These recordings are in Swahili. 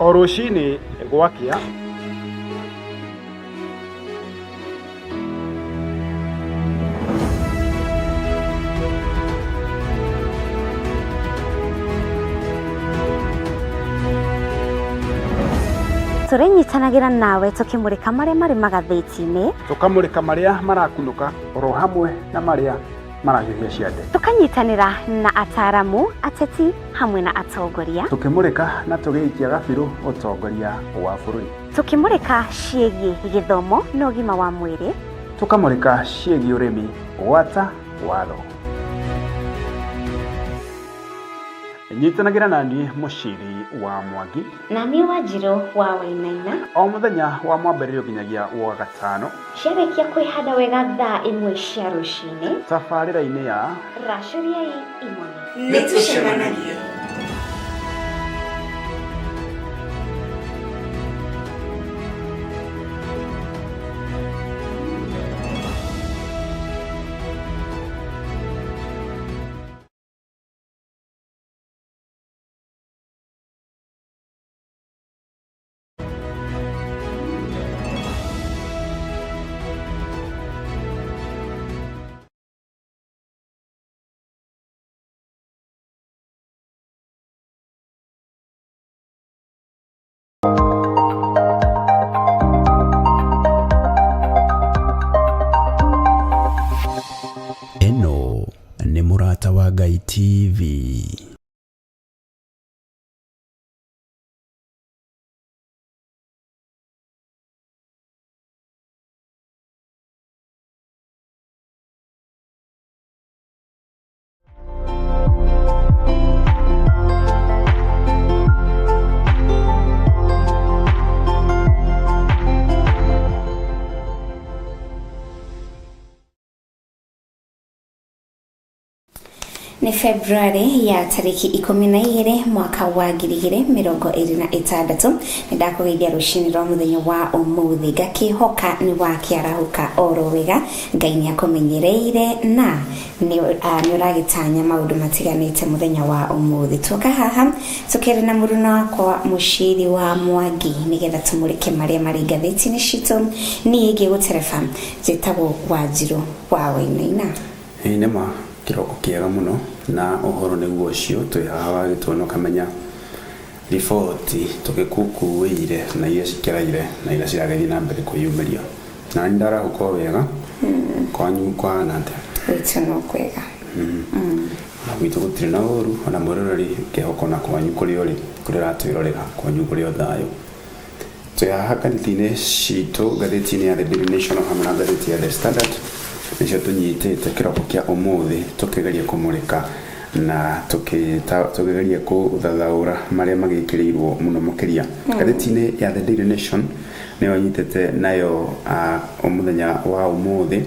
O rũcinĩ gwakĩa turenyitanagĩra nawe tukimurika maria mari magathĩti-inĩ, tukamurika maria marakunũka oro hamwe na maria marahiũhia ciande, tukanyitanĩra na ataramu, ateti hamwe na atongoria, tukimurika na tũgĩikia gabiru ũtongoria wa bũrũri, tukimurika ciĩgiĩ gĩthomo na ũgima wa mwĩrĩ, tukamurika ciĩgiĩ ũrĩmi, gwata watho. Nyitanagĩra nani Muchiri wa Mwangi na niĩ Wanjiru wa Wainana, o mũthenya wa mwambĩrĩrio nginyagia wa gatano, ciarĩkia kwĩhanda wega thaa 1 cia rũcinĩ, tabarĩra-inĩ ya Racuriai Imone. Nĩtũcemanagia. Eno nĩ Mũrata wa Ngai TV. Ni Februari ya tariki 12 mwaka wa 2026. Nĩndakũgeithia rũcinĩ rwa mũthenya wa ũmũthĩ, ngakĩhoka nĩ wakĩarahuka oro wega, Ngai nĩakũmenyereire na nĩũragĩtanya maũndũ matiganĩte mũthenya wa ũmũthĩ. Tuoka haha tũkĩrĩ na mũruna wakwa Muchiri wa Mwangi nĩgetha tũmũrĩke marĩa marĩ ngathĩti-inĩ citũ. Niĩ ngĩgũtereba njĩtagwo Wanjiru wa Wainana. Nĩma kiroko kiega muno na ũhoro nĩguo ũcio twĩ haha wagĩtuona kamenya riboti tũgĩkukuĩire na iria cikĩraire na iria ciragĩthiĩ na mbere kwĩyumĩria na nĩndarahuka wega kwanyu kwana atĩa? Gwitũ no kwega. Na gwitũ gũtirĩ na ũru, ona mwĩroreri kĩhoko na kwanyu kũrĩ ũrĩ kũrĩ ratwĩrorera kwanyu kũrĩ o thayũ. Twĩ haha ngathĩti-inĩ citũ, ngathĩti-inĩ ya The Daily Nation hamwe na ngathĩti ya The Standard, nĩcio tũnyitĩte kĩroko kĩa ũmũthĩ tũkĩgeria kũmũrĩka na tũkĩgeria kũthathaũra marĩa magĩkĩrĩirwo mũno makĩria. Ngathĩti-inĩ ya The Daily Nation nĩyo nyitĩte nayo mũthenya wa ũmũthĩ,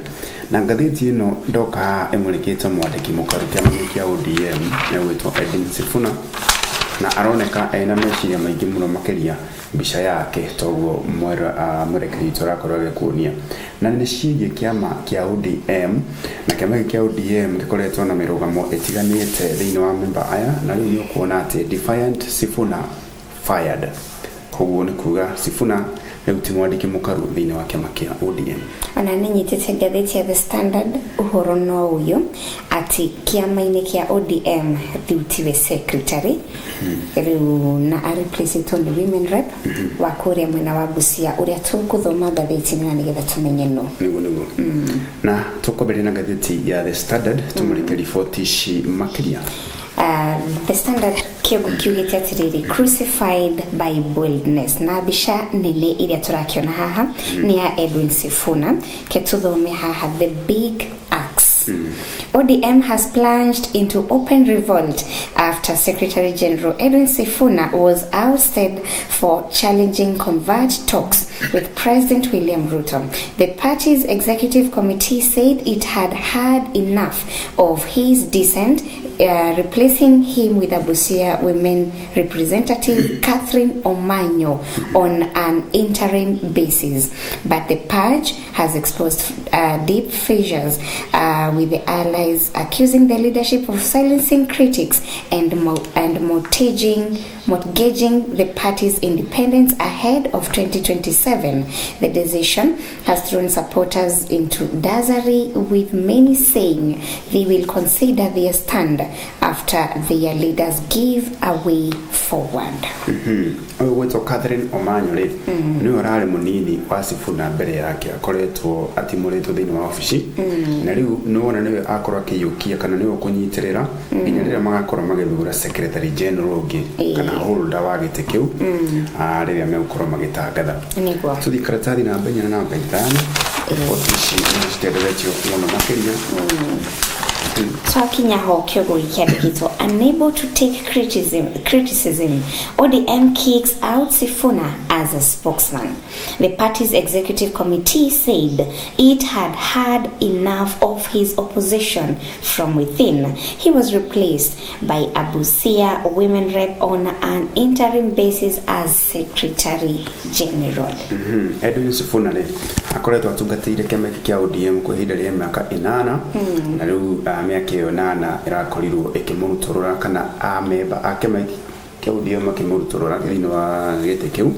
na ngathĩti ĩno ndoka ĩmũrĩkĩte mwandĩki mũkaru kĩama kĩa ODM egwĩtwo Edwin Sifuna, na aroneka ena meciria maingĩ mũno makĩria mbica yake, toguo mwerekeri tũrakorwo agĩkuonia na nĩ ciĩgiĩ kĩama kĩa ODM, na kĩama kĩa ODM gĩkoretwo na mĩrũgamo ĩtiganĩte thĩinĩ wa memba aya, na rĩu nĩ ũkuona atĩ Defiant Sifuna fired. Koguo nĩ kuga Sifuna rĩu ti mwandĩki mũkaru thĩinĩ wa kĩama kĩa ODM. Ona nĩ nyitĩte ngathĩti ya The Standard ũhoro no ũyũ atĩ kĩama-inĩ kĩa ODM rĩu tiwe secretary, rĩu na replaceitwo nĩ women rep wa kũrĩa mwena wa Busia, ũrĩa tũgũthoma ngathĩti-inĩ na nĩgetha tũmenye no. Nĩguo na tũkũambĩrĩria na ngathĩti ya The Standard tũmũrĩke riboti ici makĩria. The Standard kiugĩte atĩrĩrĩ, crucified by boldness, na mbica nene iria tũrakĩona haha nĩ ya Edwin Sifuna. Ke tũthome haha, the big axe. ODM has plunged into open revolt after Secretary General Edwin Sifuna was ousted for challenging converged talks with President William Ruto. The party's executive committee said it had had enough of his dissent, replacing him with a Busia women representative Catherine Omanyo on an interim basis. But the purge has exposed deep fissures with the allies accusing the leadership of silencing critics and mortgaging mortgaging the party's independence ahead of 2027. The decision has thrown supporters into dazzlery, with many saying they will consider their stand after their leaders give a way forward. Weto Catherine Omanyole ni orare munini wasifuna mbere yake akoretwo atimuretwo thini wa ofisi na riu nona niwe akora kiyukia kana niwe kunyitirira inyarira magakora magethura secretary general kana holder wa gite kiu riria megukora magitangatha tuthikarathari na mbenya na mbenya ofisi ni stederetio muno makiria Twakinya ho kyogo ikiandikitwo unable to take criticism. ODM kicks out Sifuna as a spokesman. The party's executive committee said it had had enough of his opposition from within. He was replaced by Abusia women rep on an interim basis as secretary general. Edwin Sifuna ne akoretwo atungatire kema kia ODM kwa ihinda rĩa miaka 8 na riu miaka iyo 8 irakorirwo ikimuruturura kana ameba akema kia ODM akimuruturura thini wa gite kiu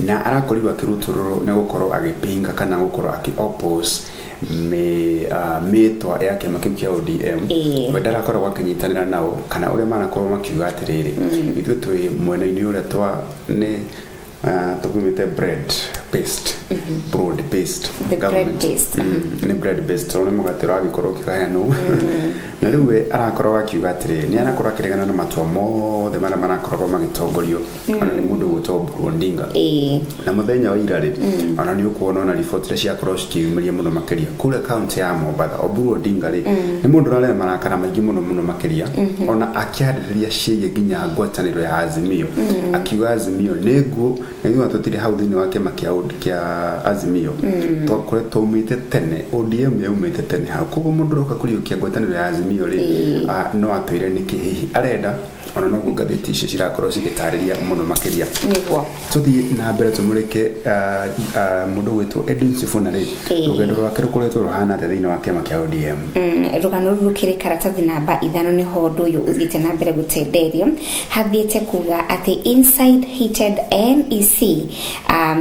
na arakorirwo akirutururo ne gukorwo agipinga kana gukorwo aki-oppose metwa yake makikia ODM badala korwo wakinyitanira nao kana ure marakorwo makiuga atiriri ithu twi mwena-ini ure twa ne tukumite bread based broad based government ne bread based ona mugatero agikoro kikayano na riwe arakorwo akiuga atiri ni arakorwo akiregana na matwa mothe mara marakorwo magitongorio ona ni mundu gutobwo Odinga na muthenya wa irari ona ni ukuona na report cia cross kiumiria muno makeria kule county ya Mombasa Oburu Odinga ri ni mundu rale marakara maingi muno makeria ona akiaririria ciege ginya ngwataniro ya Azimio akiuga Azimio nego niguo tutire hau thini wake makia Azimio twakore tumite tene ODM yaumite tene hau kugo mundu roka kuriukia ngwataniro ya Azimio ri no atwire niki hihi arenda ona no gugatheti ici cirakoro cigitariria muno makeria niguo tuthi na mbere tumurike mundu witwo Edwin Sifuna ri rugendo rwake rukoretwo ruhana thini wake makia ODM rugano rukire karatathi namba 5 ni hondu uyu uthite na mbere gutenderio hathiete kuga ati inside heated NEC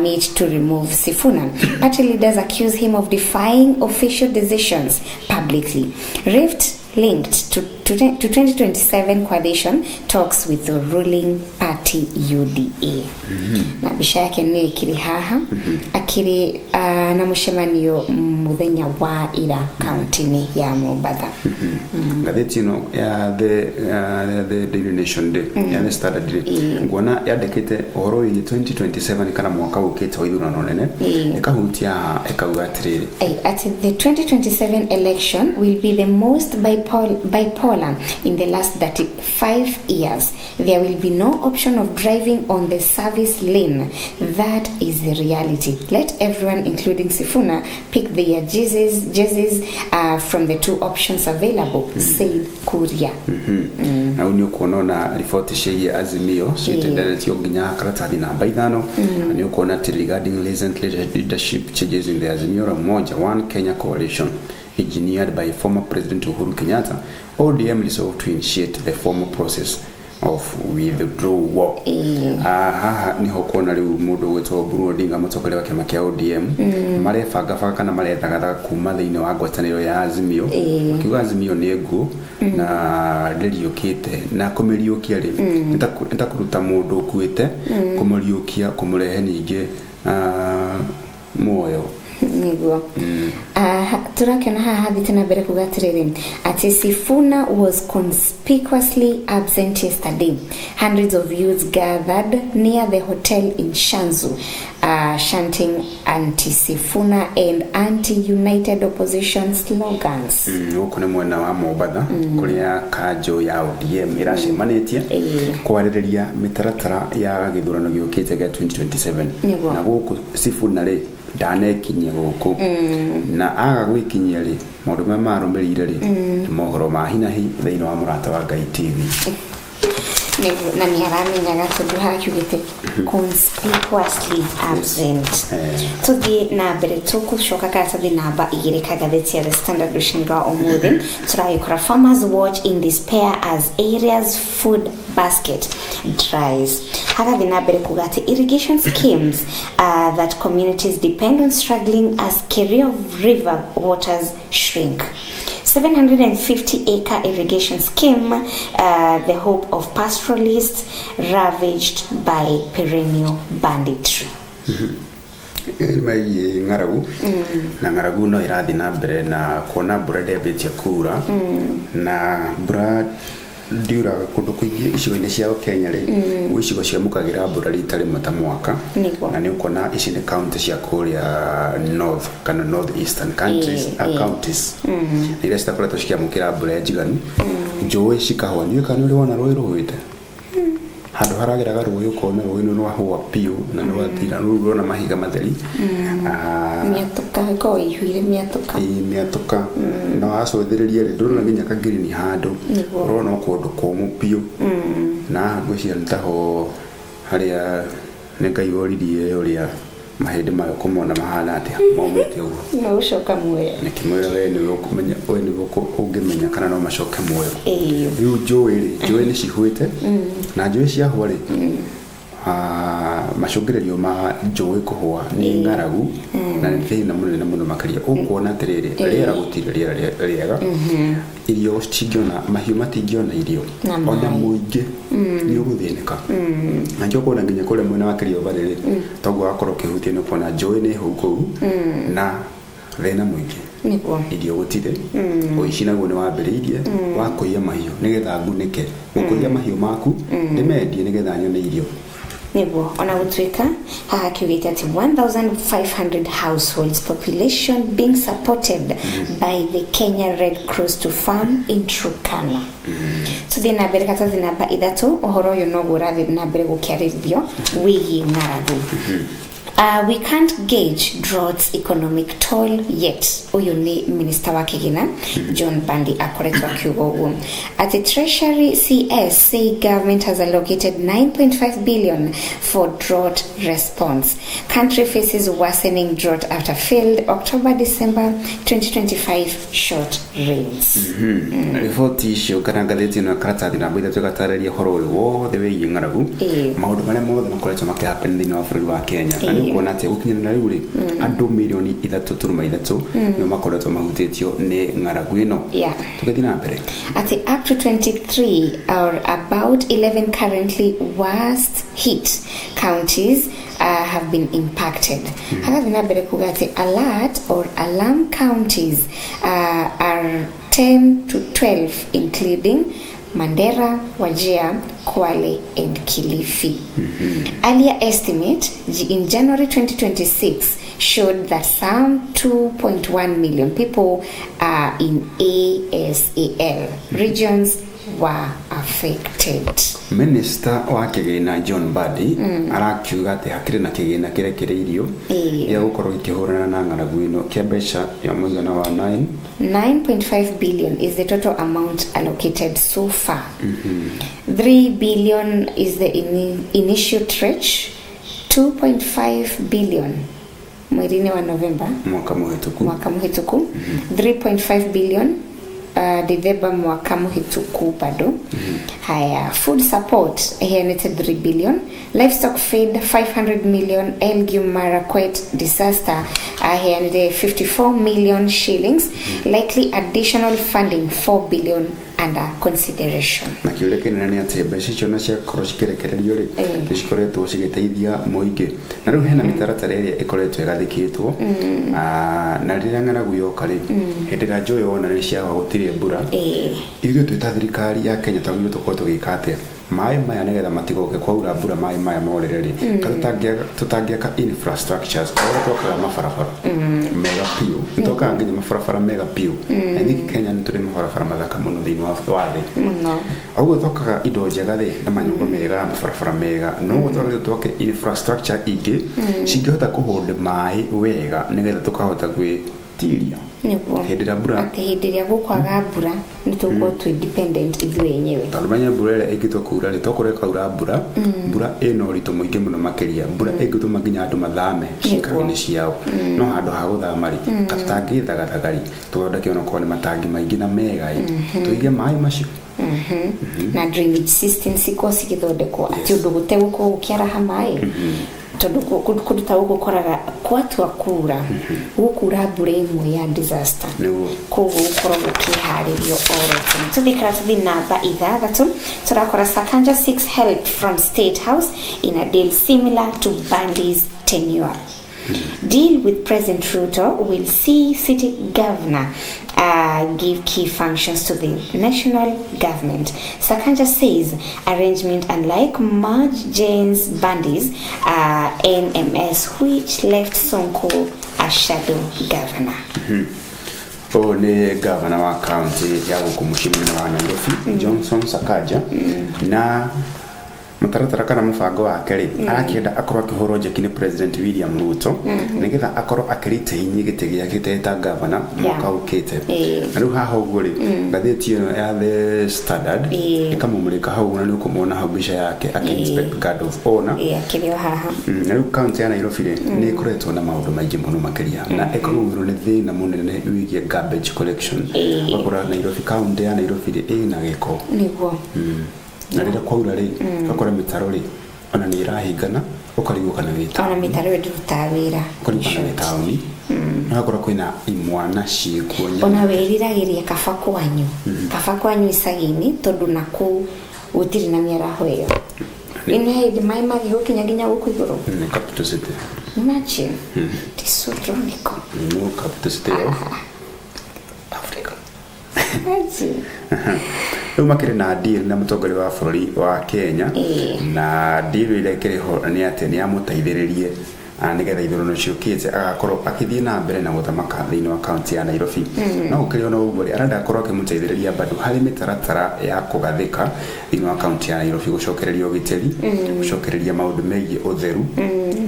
made to remove Sifuna. Party leaders accuse him of defying official decisions publicly. Rift linked to 2027 coalition talks with the ruling party UDA. Na bisha yake ni kiri haha akiri na mushemanio muthenya wa ira county ni ya Mombasa. Gatheti no ya the Daily Nation Day ya the Standard Day ngona yandikite ohoro wi 2027 kana mwaka ukite oithurano nene ikahutia ekauga atiriri at the 2027 election will be the most bipolar in the last 35 years. There will be no option of driving on the service lane. That is the reality. Let everyone, including Sifuna, pick their jerseys from the two options available, said Kuria. Na unyo kuona ripoti sheye Azimio sitenderetio ginya karatathi namba 5 ni kuona regarding recent leadership changes in the Azimio moja one Kenya coalition engineered by former President Uhuru Kenyatta. ODM resolved to initiate the formal process of withdrawal. Ni hokona riu mundu wetwo Oburu Odinga mutokole wake makia ODM marefanga kana marethagatha kuma thiini wa ngwataniro ya Azimio kiuga Azimio ni egu na ndiriukite na kumiriukia ri ntakuruta mundu ukuite kumuriukia kumurehe ninge moyo niguo turakena haha thitena mbere kugatiriri ati Sifuna was conspicuously absent yesterday. Hundreds of youths gathered near the hotel in Shanzu chanting anti-Sifuna and anti-United opposition slogans. Uko ni mwena wa Mombasa kuria kajo ya ODM iracemanitie kwaririria mitaratara ya githurano giukite ga 2027 na guku Sifuna ri ndanekinye guku na aga gwikinyia ri maundu marumirire ri mohoro ma hinahi thiini wa murata wa Ngai TV. na ni haramenyaga tondu hakiugite conspicuously absent tuthi na mbere tukushoka katathi namba 2 kagatheti ya The Standard rushinirwa umuthi turayikora farmers watch in despair as areas food basket dries. Hagathi na mbere kugati irrigation schemes that communities depend on struggling as Kerio River waters shrink. 750-acre irrigation scheme, the hope of pastoralists ravaged by perennial banditry. Mai ngaragu na ngaragu no irathi na mbere na kuona mbura ndĩambĩtie kuura na mbura ndiura kundu kuingi icigo-inĩ cia Kenya rĩ gwĩcigo ciamũkagĩra mbura rita rĩmwe ta mwaka na nĩ ũkona ici nĩ county cia kũrĩa north kana north eastern counties counties iria citakoretwo cikiamũkĩra mbura njiganu njũĩ cikahũa nĩ kana ũrĩ wona rũĩ rũhũĩte handu harageraga rũĩ ũkona rũĩ nĩ rwahũa piũ na nĩ rwathira rũrona mahiga matheri mĩatũka ĩkoragwo ĩihũire mĩatũka na wacũthĩrĩria rĩ ndũrona nginya kagirini handũ ũrona kũndũ kũmũ piũ na ngwĩciria nĩ taho harĩa nĩ Ngai woririe ũrĩa mahĩndĩ mayo kũmona mahana atĩa maumĩte ũguo no ũcoka muoyo nĩ kĩmwĩra we nĩ ũkũmenya we nĩ ũngĩmenya kana no macoke muoyo rĩu njũĩ nĩ cihũĩte na njũĩ ciahũa rĩ macũngĩrĩrio ma njũĩ kũhũa nĩ ng'aragu na nĩ thĩna mũnene mũno makĩria ũkuona atĩrĩrĩ rĩera gũtirĩ rĩera rĩega irio cingĩona mahiũ matingĩona irio ona mũingĩ nĩ ũgũthĩnĩka na njũ kuona nginya kũrĩa mwena wa Kerio rĩ toguo wakorwo ũkĩhutia nĩ kuona njũĩ nĩ hũu kũu na thĩna mũingĩ irio gũtirĩ ũici naguo nĩ wambĩrĩirie wa kũiya mahiũ nĩgetha ngunĩke gũkũiya mahiũ maku ndĩmendie nĩgetha nyone irio Nebo ona gutweka haha kiugite ati 1,500 households population being supported by the Kenya Red Cross to farm in Turkana. Tuthi na mbere katathi namba 3 uhoro uyu no gurathi na mbere gukiarithio wigi ng'aragu. We can't gauge droughts economic toll yet. Uyu ni Minister wa Kigina John Bandi akoretwa kiugo. At the Treasury CS say government has allocated 9.5 billion for drought response. Country faces worsening drought after failed October-December 2025 short rains. Report issue kana ngatheti na karatathi na mbere tukatareria horo wothe wĩgiĩ ng'aragu maũndũ marĩa mothe makoretwo makĩhappen thĩinĩ wa bũrũri wa Kenya kuona atĩ gũkinyĩra rĩu rĩ andũ milioni 3.3 nĩ makoretwo mahutĩtio nĩ ng'aragu ĩno tũgĩthiĩ na mbere at up to 23 or about 11 currently worst hit counties have been impacted. Hagathi na mbere kuga atĩ alert or alarm counties are 10 to 12 including Mandera, Wajir, Kwale and Kilifi. Earlier estimate in January 2026 showed that some 2.1 million people are in ASAL. Regions were affected. Minister wa Kigina John Badi arakiuga ati hakiri na kigina kirekereirio ya gukorwo ikihurana na ng'aragu ino kia mbeca ya mũigana wa 9.5 billion is the total amount allocated so far. 3 billion is the initial stretch. 2.5 billion mwezi wa November mwaka muhituku 3.5 billion December mwaka muhituku bado. Haya, food support here 3 billion, livestock feed 500 million, Elgeyo Marakwet disaster here 54 million shillings, likely additional funding 4 billion under consideration. Na kiure kene nĩ atĩ mbeca icio na cia korwo cikĩrekererio rĩ nĩ cikoretwo cigĩteithia mũingĩ na rĩu hena mĩtaratara ĩrĩa ĩkoretwo ĩgathĩkĩtwo na rĩrĩa ng'aragu yoka rĩ hĩndĩ ĩrĩa njũĩ wona nĩ ciaga gũtirĩ mbura ithuĩ twĩ ta thirikari ya Kenya twaguo tũkorwo tũgĩka atĩa maĩ maya nĩgetha matigoke kwaura mbura maĩ maya morere rĩ tũtangĩaka infrastructures ũrĩa twakaga mabarabara mega piũ nĩtwakaga nginya mabarabara mega piũ na ningĩ Kenya nĩ tũrĩ mabarabara mathaka mũno thĩinĩ wa thĩ ũguo twakaga indo njega rĩ na manyũmba mega mabarabara mega no gũtwara twake infrastructure ingĩ cingĩhota kũhũnda maĩ wega nĩgetha tũkahota gwĩtiria Niguo. Hĩndĩ ya mbura. Ati hĩndĩ ya gukwaga mbura ni tuko tu independent ithuĩ enyewe. Tondũ manya mbura ĩrĩa ĩngĩtua kuura rĩ tokore kaura mbura. Mbura ĩno ũritũ mũingĩ mũno makĩria. Mbura ĩngĩtũma nginya andũ mathame cikaro-inĩ ciao. No handũ ha gũthama rĩ katangĩthagathagari tũthondeke ona korwo nĩ matangi maingĩ na mega tũige maĩ macio. Na drainage system siko cigithondekwo ati ũndũ gũtegũkorwo gũkĩaraha maĩ. Tondu kuruta gukoraga kwatua kura gukura mbura imwe ya disaster koguo gukorwo gukiharirio all tuthikara tuthi namba 6 turakora Sakanja 6 help from State House in a deal similar to Bandi's tenure. Deal with President Ruto will see city governor give key functions to the national government. Sakanja says arrangement unlike Marge Jane's Bandi's NMS, which left Sonko as shadow governor. Ni governor wa county ya Muchiri wa Nairobi Johnson Sakaja na mutaratara kana mubango wake ri arakienda akorwo akihoro njeki President William Ruto nigetha akorwo akirite gite giake ta governor mwaka ukite na riu haha uguo ri ngatheti ino ya The Standard ikamumulika hau na ni ukumona hau bica yake inspect guard of honor akirio haha na riu county ya Nairobi ri ni ikoretwo na maundu maingi muno makiria na economy ni thina munene wigie garbage collection akora Nairobi county ya Nairobi ri ina giko niguo na rĩrĩa kwaura rĩ akora mitaro rĩ ona nĩ irahingana ukarigwo kana wita ona mitaro ndĩrutaga wĩra ukarigwo kana tauni na akora kwĩna imwana ciĩkuo ona wĩriragĩria kaba kwanyu icagi-inĩ tondũ naku gũtirĩ na mĩaraho ĩyo ĩno hĩndĩ maĩ magĩgũkinya nginya gũkũ igũrũ nĩ capital city imagine tisutroniko no capital city Africa Rĩu makĩrĩ na deal na mũtongoria wa bũrũri wa Kenya na deal ĩrĩa ĩkĩrĩho nĩ atĩ nĩ amũteithĩrĩrie nigetha ithurano ciũkĩte agakorwo akĩthiĩ na mbere na gũthamaka thĩinĩ wa kaunti ya Nairobi no ũkĩrĩ ona ũguo arenda akorwo akĩmũteithĩrĩria bado harĩ mĩtaratara ya kũgathĩka thĩinĩ wa kaunti ya Nairobi gũcokereria ũgitĩri gũcokereria maũndũ megiĩ ũtheru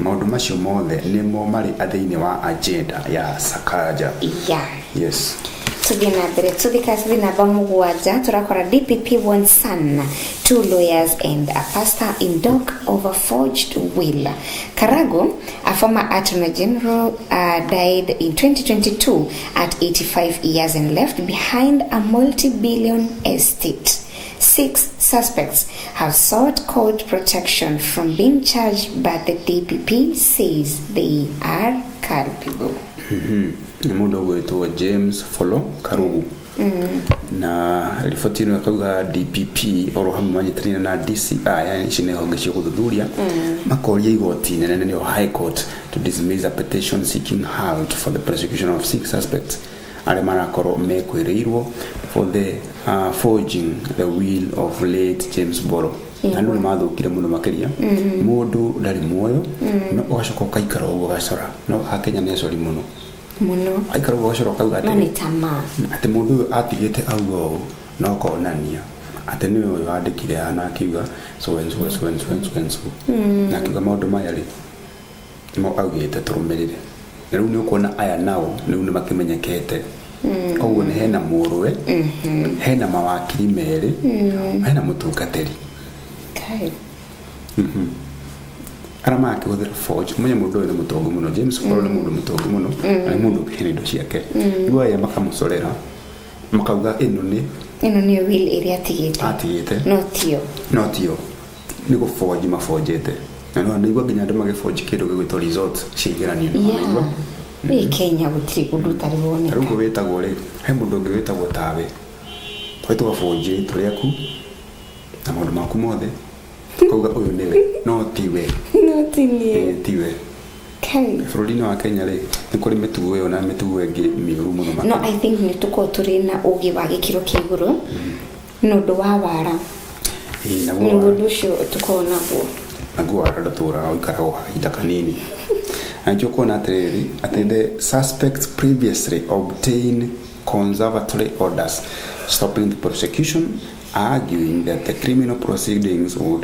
maũndũ macio mothe nĩmo marĩ thĩinĩ wa agenda ya Sakaja yes Tudina mbere tuthikasithi namba mugwanja turakora DPP wants son 2 lawyers and a pastor in dock over forged will. Karago, a former Attorney General, died in 2022 at 85 years and left behind a multi-billion estate. 6 suspects have sought court protection from being charged, but the DPP says they are culpable. Mundu gwetwo James Follow Karugu na riboti ino akauga DPP oro hamwe manyitanire na DCI yani cine honge cio guthuthuria makoria igoti nene ni High Court to dismiss a petition seeking halt for the prosecution of 6 suspects ale marakorwo mekwiriirwo for the forging the will of late James Boro andu ni mathukire muno makiria mundu ndari muoyo no ugacoka ukaikara uguo gacora no hakenya ni acori muno aikara uguo gacora ukauga ati mundu atigite augo no konania ati ni uyu wandikire ana akiuga so na akiuga maundu maya ri mo augite turumirire riu ni ukona aya nao riu ni makimenyekete koguo ni hena murwe hena mawakiri meri hena mutungateri arama akihũthĩra forge mwenye mundu ni mutongo muno James Follow ni mundu mutongo muno na mundu hene ndo ciake ndio aya makamucorera makauga ino ni will area atigite no tio ni go forge mafojete na no ndigwa nginya ndo magiforge kido gĩgwĩtwo resort cigeranio ni Kenya gutiri kundu taribone rugo wetagwo ri he mundu ungi wetagwo tawe twetwa forge turiaku na maundu maku mothe kauga uyu niwe no tiwe tiwe Frolino wa Kenya ri ni kuri mitugo yo na mitugo ĩngĩ mĩũru mũno no I think ni tuko turi na ugi wa gĩkĩro kĩa igũrũ no ndo wa wara na ni ũndũ ũcio tukona guo naguo aratora oikarago kahinda kanini anjokona atiriri ati the suspects previously obtained conservatory orders stopping the prosecution arguing that the criminal proceedings would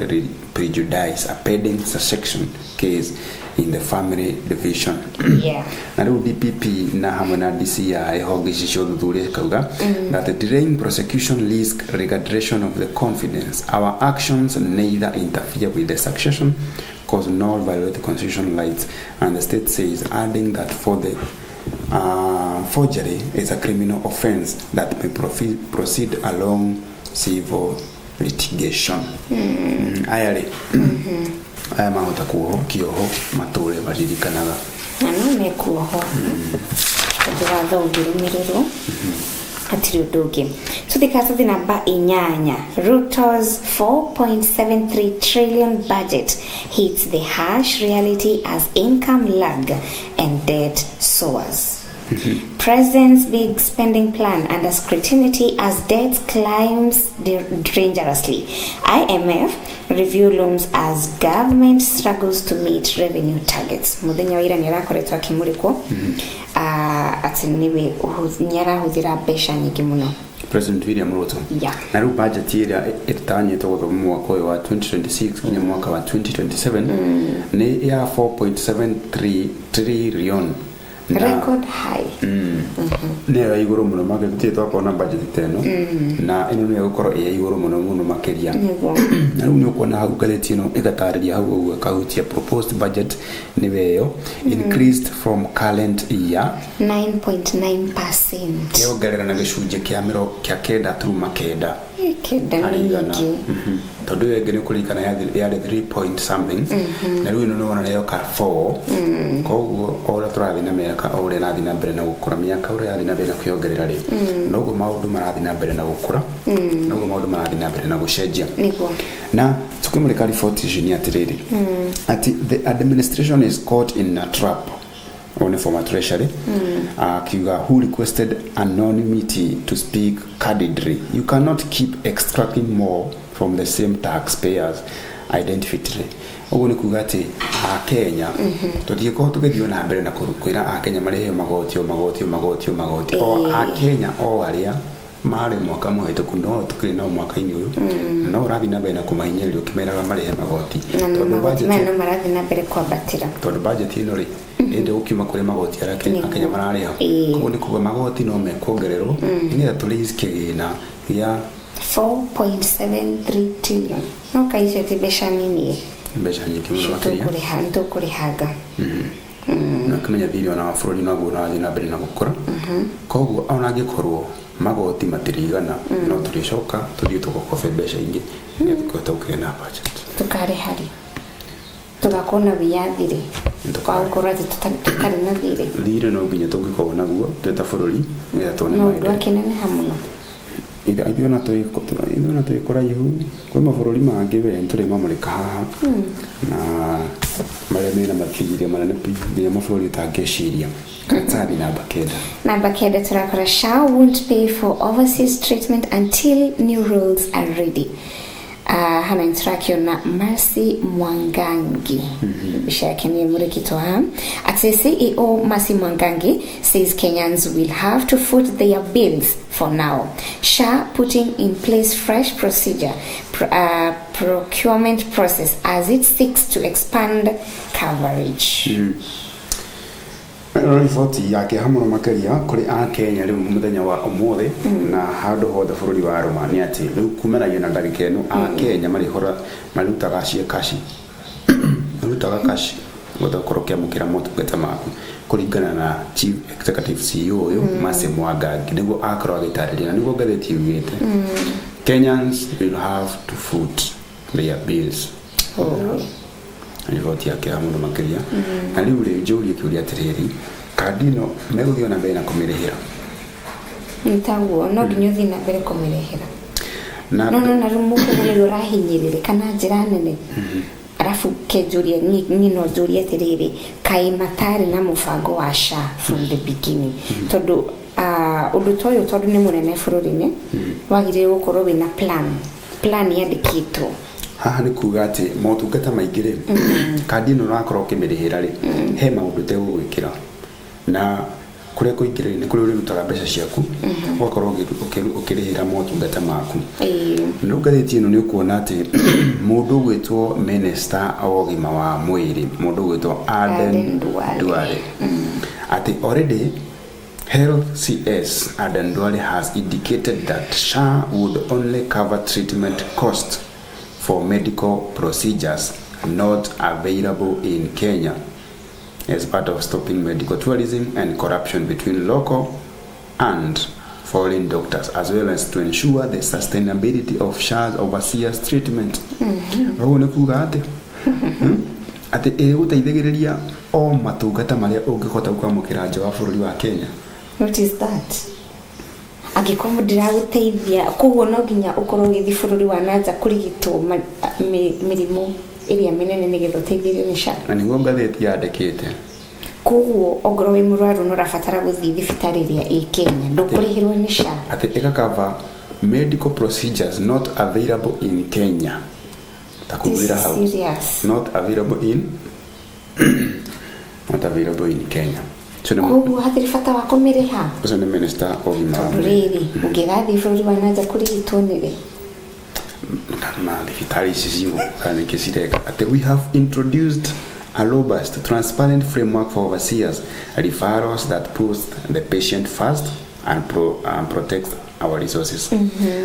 prejudice a pending succession case in the family division. Na riu DPP na hamwe na DCI honge icio thuthuria kauga that the delaying prosecution risks regardation of the confidence. Our actions neither interfere with the succession cause nor violate the constitutional rights, and the state says, adding that for the forgery is a criminal offence that may proceed along civil litigation. Ayale aya mahota kuoho kioho mature baririkanaga ano me kuoho ndugatho ngirumiriro atiri undugi tuthikasa namba 8 Ruto's 4.73 trillion budget hits the harsh reality as income lag and debt soars. President's big spending plan under scrutiny as debt climbs dangerously. IMF review looms as government struggles to meet revenue targets. Muthenya wira ni rakoretwa kimuriko ati niwe nyara huthira besha nyingi muno. President William Ruto. Na riu budget ira itanyitwo guthomo mwaka wa 2026 nginya mwaka wa 2027 ni ya 4.73 trillion. Record high. Ne iguru muno maketie twakona budget teno na ino ne gukoro ya iguru muno makeria na riu ni ukona hau galeti no igatariria hau akahutia proposed budget ni weyo increased from current year 9.9%. Yo galera na gicunje kia miro kia kenda turuma kenda nyingi tondu yegene kulikana ya 3 point something na riu no wona nayo ka 4 koguo ora turathi na miaka ore na thina mbere na gukura miaka ore yathi na mbere na kwiongerera ri noguo maundu marathi na mbere na gukura noguo maundu marathi na mbere na gucenjia na tukimulika report jini atiriri ati the administration is caught in a trap on former treasury Kiga who requested anonymity to speak candidly. You cannot keep extracting more from the same taxpayers identity. Ogo ni kugati a Kenya tutiko tugithio na mbere na kurukwira a Kenya marehe magoti o a Kenya o aria mari mwaka muhituku no tukiri na mwaka ini uyu no rathi na mbere na kumahinyerio kimeraga marehe magoti tondu budget no marathi na mbere kwa batira tondu budget ino ri ende ukima kure magoti ara Kenya marariha kuko ni kuga magoti no mekongererwo ni aturiske gina ya 4.73 trillion no kaisha tibesha nini besha nyingi muno makiria kuri haga na kumenya video na afrodi na gura na mbere na gukora koguo ona gikorwo magoti matirigana no turishoka tuthii tugokobe besha ingi ni tukotauke na budget tukare hari tugakona biyathire tukakora tutakari na thire no nginya tungikona guo tweta bururi ya tone no dwakenene hamuno ida abiona toikora yehu kwa mabũrũri mangĩ we ntũrĩ mamũrĩka haha na marĩa mena makĩgiria manene nginya mabũrũri tangĩciria Katsari namba kenda turakora SHA won't pay for overseas treatment until new rules are ready. Hana interaction na Mercy Mwangangi bishake ni murekito ha at CEO Mercy Mwangangi says Kenyans will have to foot their bills for now. SHA putting in place fresh procurement process as it seeks to expand coverage. Ripoti yake hamwe makeria kuri a Kenya riu muthenya wa umuthi na handu hothe bururi wa Roma ni ati riu kumeragia na ndagika eno a Kenya marihora marutaga kashi gutokorokia mukira motungata maku kuringana na Chief Executive CEO uyu Mercy Mwangangi niguo akorwo agitariria niguo ngatheti yugite Kenyans will have to foot their bills. Ripoti yake hamwe makeria na riu ri njuri kiuria atiriri kadino meguthio na mbere na kumirihira ntaguo no nginyo thina mbere kumirihira no rumuko rero rahinyirire kana njira nene arafu kejuria ni no juria atiriri kai matari na mufango wa SHA from the beginning tondu undu toyo tondu ni munene bururi-ini wagire gukorwo wina plan yandikitwo haha ni kuga ati motungata maingire kadino nakorwo kimirihira ri he maundu tegugwikira na kure kuingirira ni kure urutaga mbeca ciaku ugakorwo ukirihira motungata maku no gatheti ino ni ukuona ati mundu gwitwo minister awogima wa mwiri mundu gwitwo Aden Duale ati already Health CS Aden Duale has indicated that SHA would only cover treatment costs for medical procedures not available in Kenya as part of stopping medical tourism and corruption between local and foreign doctors, as well as to ensure the sustainability of SHA's overseas treatment. Ati gũteithĩrĩria o matungata marĩa ũngĩhota kwamũkĩra nja wa bũrũri wa Kenya. What is that? Angĩkorwo ndĩragũteithia koguo no nginya ũkorwo ũgĩthiĩ bũrũri wa nanja kũrigitwo mĩrimũ ĩrĩa mĩnene nĩgetha ũteithĩrio nĩ SHA. Na nĩguo ngathĩti yandĩkĩte. Koguo ongorwo wĩ mũrwaru no ũrabatara gũthiĩ thibitarĩ ĩrĩa ĩ Kenya ndũkũrĩhĩrwo nĩ SHA. Ati cover medical procedures not available in Kenya. Takubira how not available in Kenya. Koguo hatirĩ bata wa kũmĩrĩha. Ũcio nĩ minister ogima wa mwĩrĩ. Ũngĩgathiĩ bũrũri wa nanja kũrigitwo nĩrĩ? We have introduced a robust, transparent framework for overseas referrals that puts the patient first and protects our resources.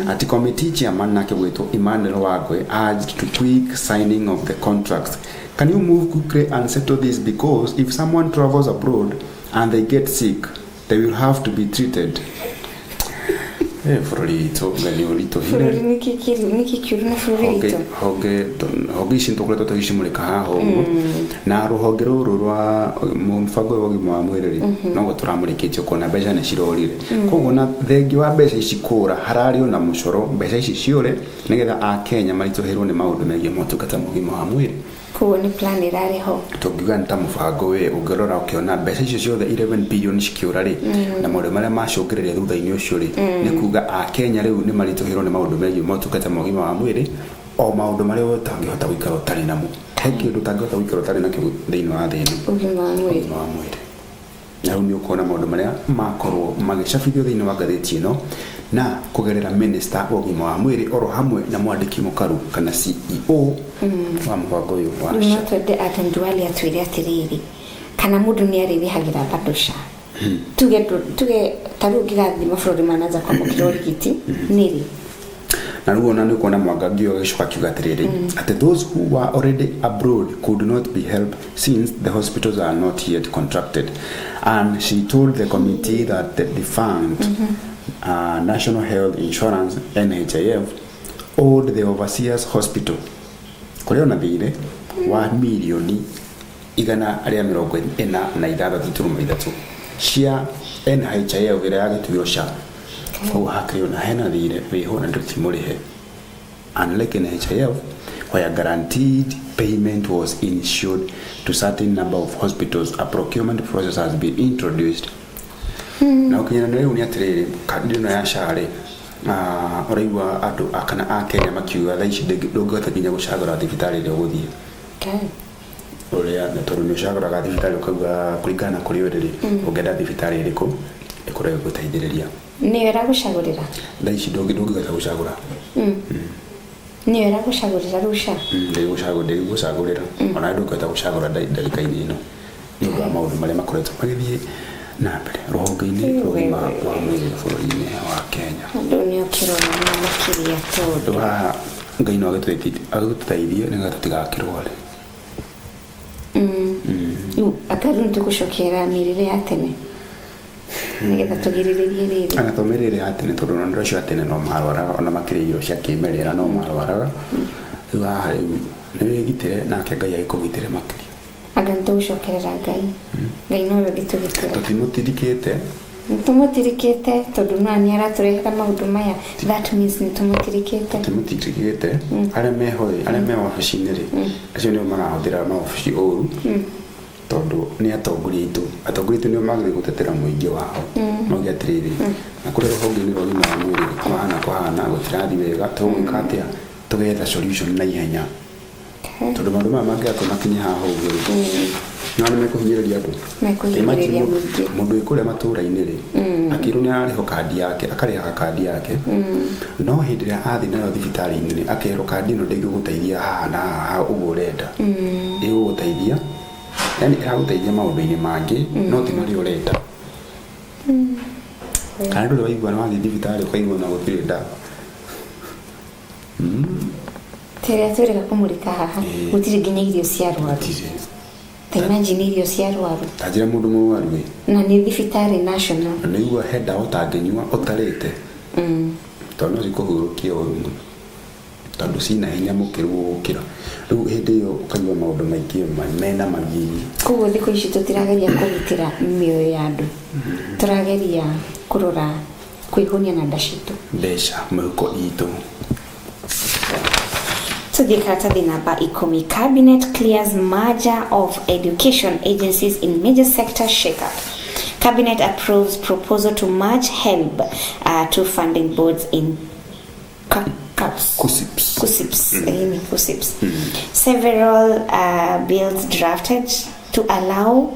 At the committee chairman Nakewito Emmanuel Wagwe urged to quick signing of the contracts. Can you move quickly and settle this, because if someone travels abroad and they get sick, they will have to be treated. Florito, Galiolito, Hogi Shintoklato Hishimulika, Naru Hogero, Monfago Mwiri, no Tramurikito Kona Bejan and Shirori. Kogona, the Guabesh Shikora, Harario Namushoro, Beshi Shure, Negada A Kenya, Marito Hero, the Mouth, Megamoto Katamugi Mohamud. Ni plan irareho tugiganta mubango ugerora ukiona mbeca icio ciothe 11 billion cikiurari na maundu maria macokereria thutha-ini ucio ri ni kuga a Kenya riu ni marituhirwo ni maundu megiĩ motungata ma ũgima wa mwĩrĩ o maundu maria utangihota gwikara utari namo he kindu utangihota gwikara utari nakio thiini wa thĩ ĩno ũgima wa mwĩrĩ na rĩu ni ukuona maundu maria makorwo magicabithio thiini wa ngathĩti ĩno na kugerera minister ũgima wa mwĩrĩ oro hamwe na mwandĩki mũkaru kana CEO wa mũbango ũyũ wa SHA. No twende Aden Duale atwĩre atĩrĩrĩ kana mũndũ nĩ arĩrĩhagĩra bado SHA tuge tarĩu ũngĩgathiĩ mabũrũri ma nanja kwamũkĩra ũrigiti nĩrĩ na rĩu ona nĩ kuona Mwangi ũgĩcoka akiuga atĩrĩrĩ at those who were already abroad could not be helped since the hospitals are not yet contracted, and she told the committee that the defunct National Health Insurance NHIF owed the overseas hospital kũrĩa ona thirĩ wa milioni 146.3 cia NHIF ĩrĩa yagĩtuirwo SHA koguo hakĩrĩ ona hena thirĩ wĩho na ndũtimũrĩhe, unlike NHIF where guaranteed payment was insured to certain number of hospitals. A procurement process has been introduced. Na ukinyana rĩu ni atĩrĩrĩ kandi ĩno ya SHA rĩ ũraigua andũ akana a Kenya makiuga thaa ici ndũngĩhota nginya gũcagũra thibitarĩ ĩrĩa ũgũthiĩ ũrĩa na tondũ nĩ ũcagũraga thibitarĩ ũkauga kũringana na kũrĩa ũrĩ ũngĩenda thibitarĩ ĩrĩkũ ĩkorwo ĩgũteithĩrĩria nĩ wĩra gũcagũrĩra thaa ici ndũngĩhota gũcagũra nĩ wĩra gũcagũrĩra rĩu SHA gũcagũrĩra ona ndũngĩhota gũcagũra ndagĩka-inĩ ĩno nĩ ũndũ wa maũndũ marĩa makoretwo magĩthiĩ na mbere rũhonge-inĩ rũgima wa mwĩrĩ bũrũri-inĩ wa Kenya. Andũ nĩ ũkĩrona na makĩria tondũ haha Ngai no agĩtũteithie nĩgetha tũtigakĩrware. Akarũ nĩtũgũcokera mĩrĩre ya tene nĩgetha tũgirĩrĩrie rĩrĩ ana tũmĩrĩre ya tene tondũ no ndĩro cia tene no marwaraga ona makĩrĩa irio cia kĩmerera no marwaraga rĩu haha rĩu nĩ wĩgitĩre nake Ngai agĩkũgitĩre makĩria. Aga nĩtũgũcokerera Ngai Ngai no gĩtũgitĩre tũmũtirikĩte tondũ nani aratũrehera maũndũ maya, that means nĩtũmũtirikĩte arĩa meho wabici-inĩ rĩ acio nĩo marahũthĩra mawabici ũru tondũ nĩ atongoria aitũ nĩo magĩrĩire gũtetera mũingĩ wao mauge atĩrĩrĩ na kũrĩa rũhonge-inĩ rwa ũgima wa mwĩrĩ kũhana gũtirathi wega tũgwĩka atĩa tũgetha solution na ihenya tondũ maũndũ maya mangĩakorwo makinye haha ũguo nani mekuhinyĩrĩria andũ mekuhinyĩrĩria mũingĩ mũndũ wĩkũrĩa matũũra-inĩ rĩ akĩrwo nĩ ararĩho kandi yake akarĩhaga kandi yake no hĩndĩ ĩrĩa athiĩ nayo thibitarĩ-inĩ rĩ akerwo kandi ĩno ndĩngĩgũteithia haha na haha ũguo ũrenda ĩgũgũteithia yani ĩragũteithia maũndũ-inĩ mangĩ no ti marĩa ũrenda kana ndũrĩ waigua nĩ wathiĩ thibitarĩ ũkaigua na gũtirĩ ndawa Tere twĩrĩga kũmũrĩka haha gũtirĩ nginya irio cia arwaru ta imagine irio cia arwaru tanjĩra mũndũ mũrwaru na nĩ thibitarĩ national na nĩigua he ndawa ũtangĩnyua ũtarĩte tondũ no cikũhurũkia ũru mũno tondũ cina hinya mũkĩru gũkĩra rĩu hĩndĩ ĩyo ũkaigua maũndũ maingĩ mena magigi koguo thikũ ici tũtirageria kũgitĩra mĩoyo ya andũ tũrageria kũrora kwĩhonia na nda citũ mbeca mĩhuko itũ. Tuthiĩ karatathi namba 10. Cabinet clears merger of education agencies in major sector shake-up. Cabinet approves proposal to merge HELB to funding boards in KUSIPS. Several bills drafted to allow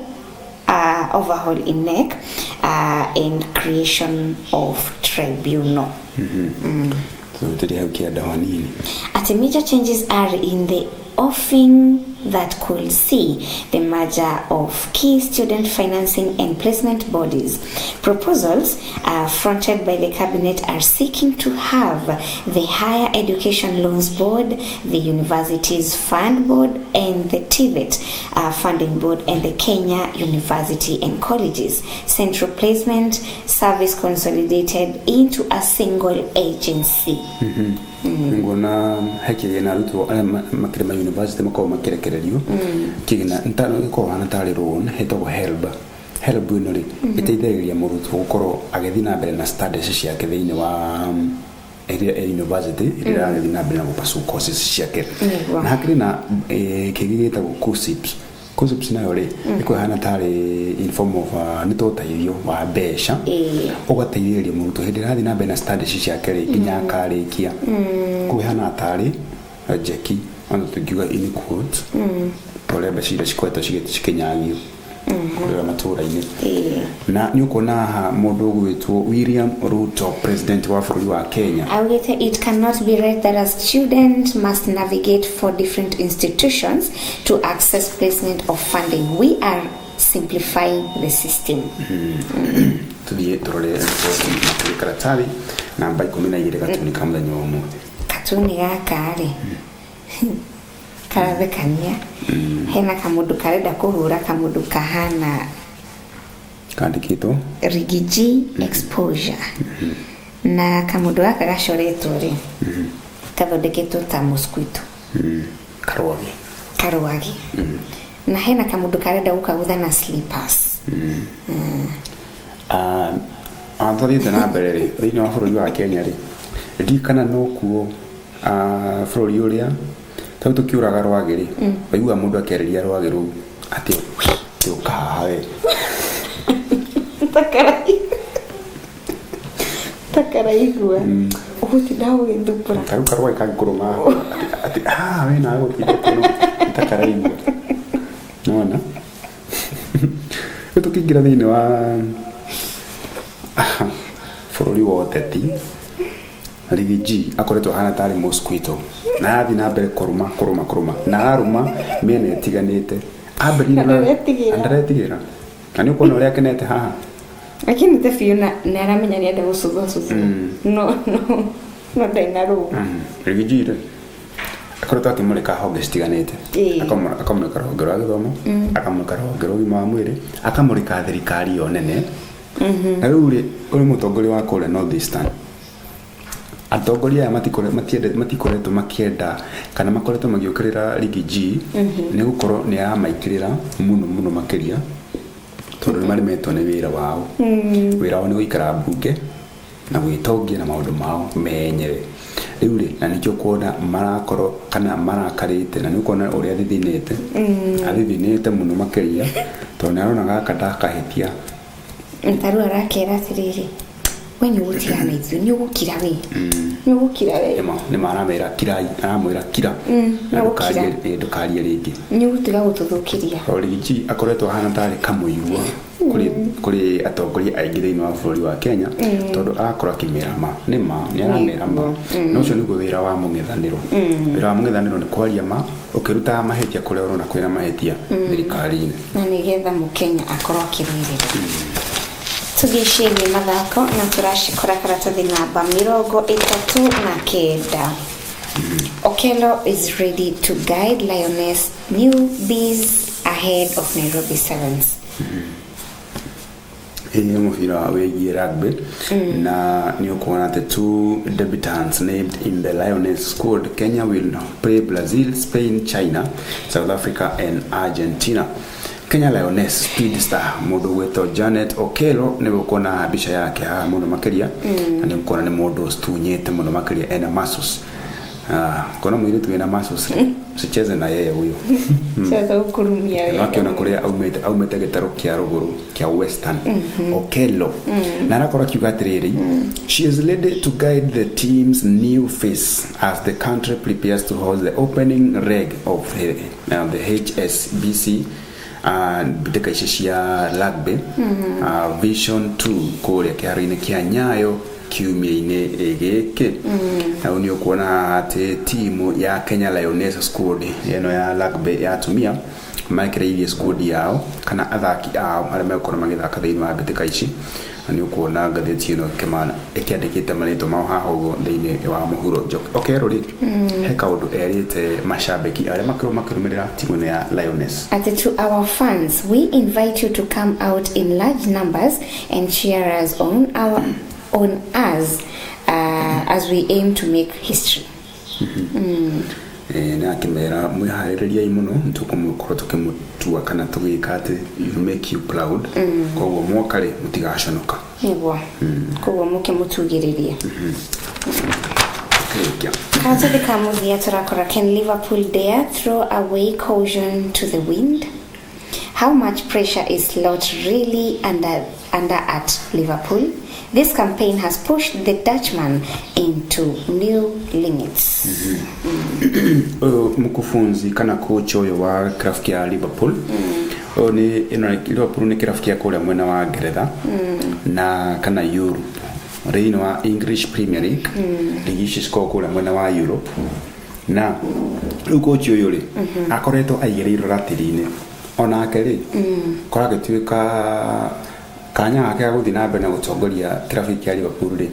overhaul in NEC and creation of tribunal. At major changes are in the offing that could see the merger of key student financing and placement bodies. Proposals fronted by the cabinet are seeking to have the Higher Education Loans Board, the Universities Fund Board, and the TVET Funding Board, and the Kenya University and Colleges Central Placement Service consolidated into a single agency. Ngona hakiri na ruto makirima university mako makirekererio kigina ntano iko hana tari loan hetagwo HELB no ri iteithagĩrĩria mũrutwo gũkorwo agĩthiĩ na mbere na studies ciake thĩinĩ wa university ĩrĩa agĩthiĩ na mbere na gũpasu courses ciake na hakiri na kĩgĩgĩtagwo KUSIPS nayo rĩ iko hana tari in form of nĩtũteithio wa mbeca ũgateithĩrĩria mũrutwo hĩndĩ ĩrĩa athiĩ na mbere na studies ciake rĩ nginya akarĩkia kuhana tari jeki ana tugiuga in quote tole bashira cikweta cikinyagio kũrĩa matũũra-inĩ na nĩ ũkona haha mũndũ ũgwĩtwo William Ruto president wa bũrũri wa Kenya augĩte it cannot be right that a student must navigate for different institutions to access placement of funding. We are simplifying the system. Tuthiĩ tũrore karatathi namba 12 gatunika mũthenya wa ũmũthĩ katuni gaka rĩ karathekania hena kamundu karenda kuhura kamundu kahana kandikitwo rigiji exposure na kamundu gaka gacoretwo ri kathondeketwo ta mosquito karwagi na hena kamundu karenda gukagutha na slippers anthorite na mbere ri thĩinĩ wa bũrũri wa Kenya ri ndikana no kuo bũrũri ũrĩa tau tukiuraga rwagĩ ri waigua mũndũ akĩarĩria rwagĩ rũu atĩ ũkahawe takaraigua ũgũtinda ũgĩthumbũra karu karwagĩ kangĩkũrũma atĩ we nawe gũtinda kuno takaraigua nona tũkĩingĩra thĩinĩ wa bũrũri wa ũteti Rigiji akoretwo hana tari mosquito na athi na mbere kuruma na aruma mene etiganite andaretigera ani uko no yakenete haha lakini te fiona na aramenya ni enda gucutha no ndainaru Rigiji re akoretwo akimurika honge citiganite akamurika honge rwa githomo akamurika honge rwa ũgima wa mwĩrĩ akamurika thirikari yo nene na rĩu ri uri mutongoria wa kũrĩa North Eastern atongoria matikoretwo makienda kana makoretwo magiũkĩrĩra Rigiji nĩ gũkorwo nĩ aramaikĩrĩra mũno makĩria tondũ nĩ maremetwo nĩ wĩra wao wĩra wao nĩ gũikara mbunge na gwĩtongia na maũndũ mao menyewe rĩu rĩ na nĩkĩo kuona marakorwo kana marakarĩte na nĩ kuona ũrĩa athithinĩte mũno makĩria tondũ nĩ arona gaka ndakahĩtia ntaru arakera tiriri when you would hear it you go kira we you go kira we ni maramera kirai aramwira kira ndukari ringi ni gutiga gututhukiria origi akoretwo hana tari kamuirwa kuri atongoria aingĩ thĩinĩ wa bũrũri wa Kenya tondũ akora kimerama ni aramerama no cio nĩguo wĩra wa mũng'ethanĩro wĩra wa mũng'ethanĩro nĩ kwaria ma ũkĩruta mahĩtia kũrĩa ũrona kwĩna mahĩtia thirikari-inĩ na nĩgetha mũkenya akorwo akĩrũĩrĩra tugĩcirie mathako na turacikora karatathi namba 39 Okello is ready to guide Lioness newbies ahead of Nairobi Sevens. Ni mufira wegi rugby na ni ukuona the two debutants named in the Lioness squad. Kenya will play Brazil, Spain, China, South Africa and Argentina. Kenya Lioness speedster mundu weto Janet Okello ni gukona bisha yake ha mundu makiria na ni gukona ni mundu stunyete mundu makiria ena masus kona mwiri tu ena masus sicheze na yeye huyo cheza ukurumia yeye akiona kuria aumete gitaro kia ruguru kia Western Okello na nakora kiugatiriri she is ready to guide the team's new face as the country prepares to host the opening leg of the HSBC bideka ishia rugby Vision 2 kule kiharini kia Nyayo kiumia-inĩ gĩkĩ na ni ukuona ati timu ya Kenya Lioness squad eno ya rugby ya atumia makireirie squad yao kana athaki ao arĩa megũkorwo magĩthaka thĩinĩ wa mbĩtĩka ici ni ukuona ngathĩti ĩno Kimana ĩkĩandĩkĩte marĩtwa mao haha ũguo thĩinĩ wa mũhuro Okello ri he kaũndũ erĩte mashabiki arĩa makĩrũmĩrĩra timu ĩno ya Lioness ati to our fans we invite you to come out in large numbers and cheer us on us as we aim to make history. Na kimera mwiharĩrĩriai muno ntukumukorwo tukimutua kana tugika ati you make you proud koguo mwokare mutigaconoka niguo koguo mukimutugiriria Kazi kamuthia turakora can Liverpool dare throw away caution to the wind? How much pressure is Slot really under at Liverpool? This campaign has pushed the Dutchman into new limits. Mkufunzi kana coach oyo wa kraft ya Liverpool. Ni Liverpool ni kraft ya kule mwena wa Ngeretha na kana Europe. Reino wa English Premier League. Ligishi score kule mwena wa Europe. Na coach oyo ri akoretwo aigereiro ratiri-ini. Ona akeri korage tuika kanya yake guthi na mbere na gutongoria traffic ya Liverpool ri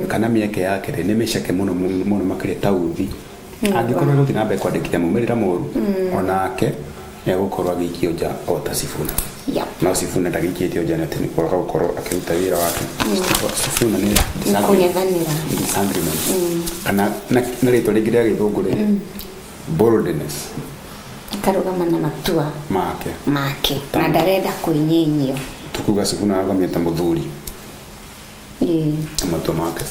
kana mieke yake ri ni miceke muno makire tauthi angikorwo guthi na mbere kwandikite mumirira moru onake egukorwo agikio nja o ta Sifuna no Sifuna ndagikitio nja na tini korwo gukorwo akiruta wira wake Sifuna ni kungethanira kana na rito ringi ria githungu ri boldness karugama na matua make na ndarenda kuinyenyio tukuga Sifuna agameta muthuri matua make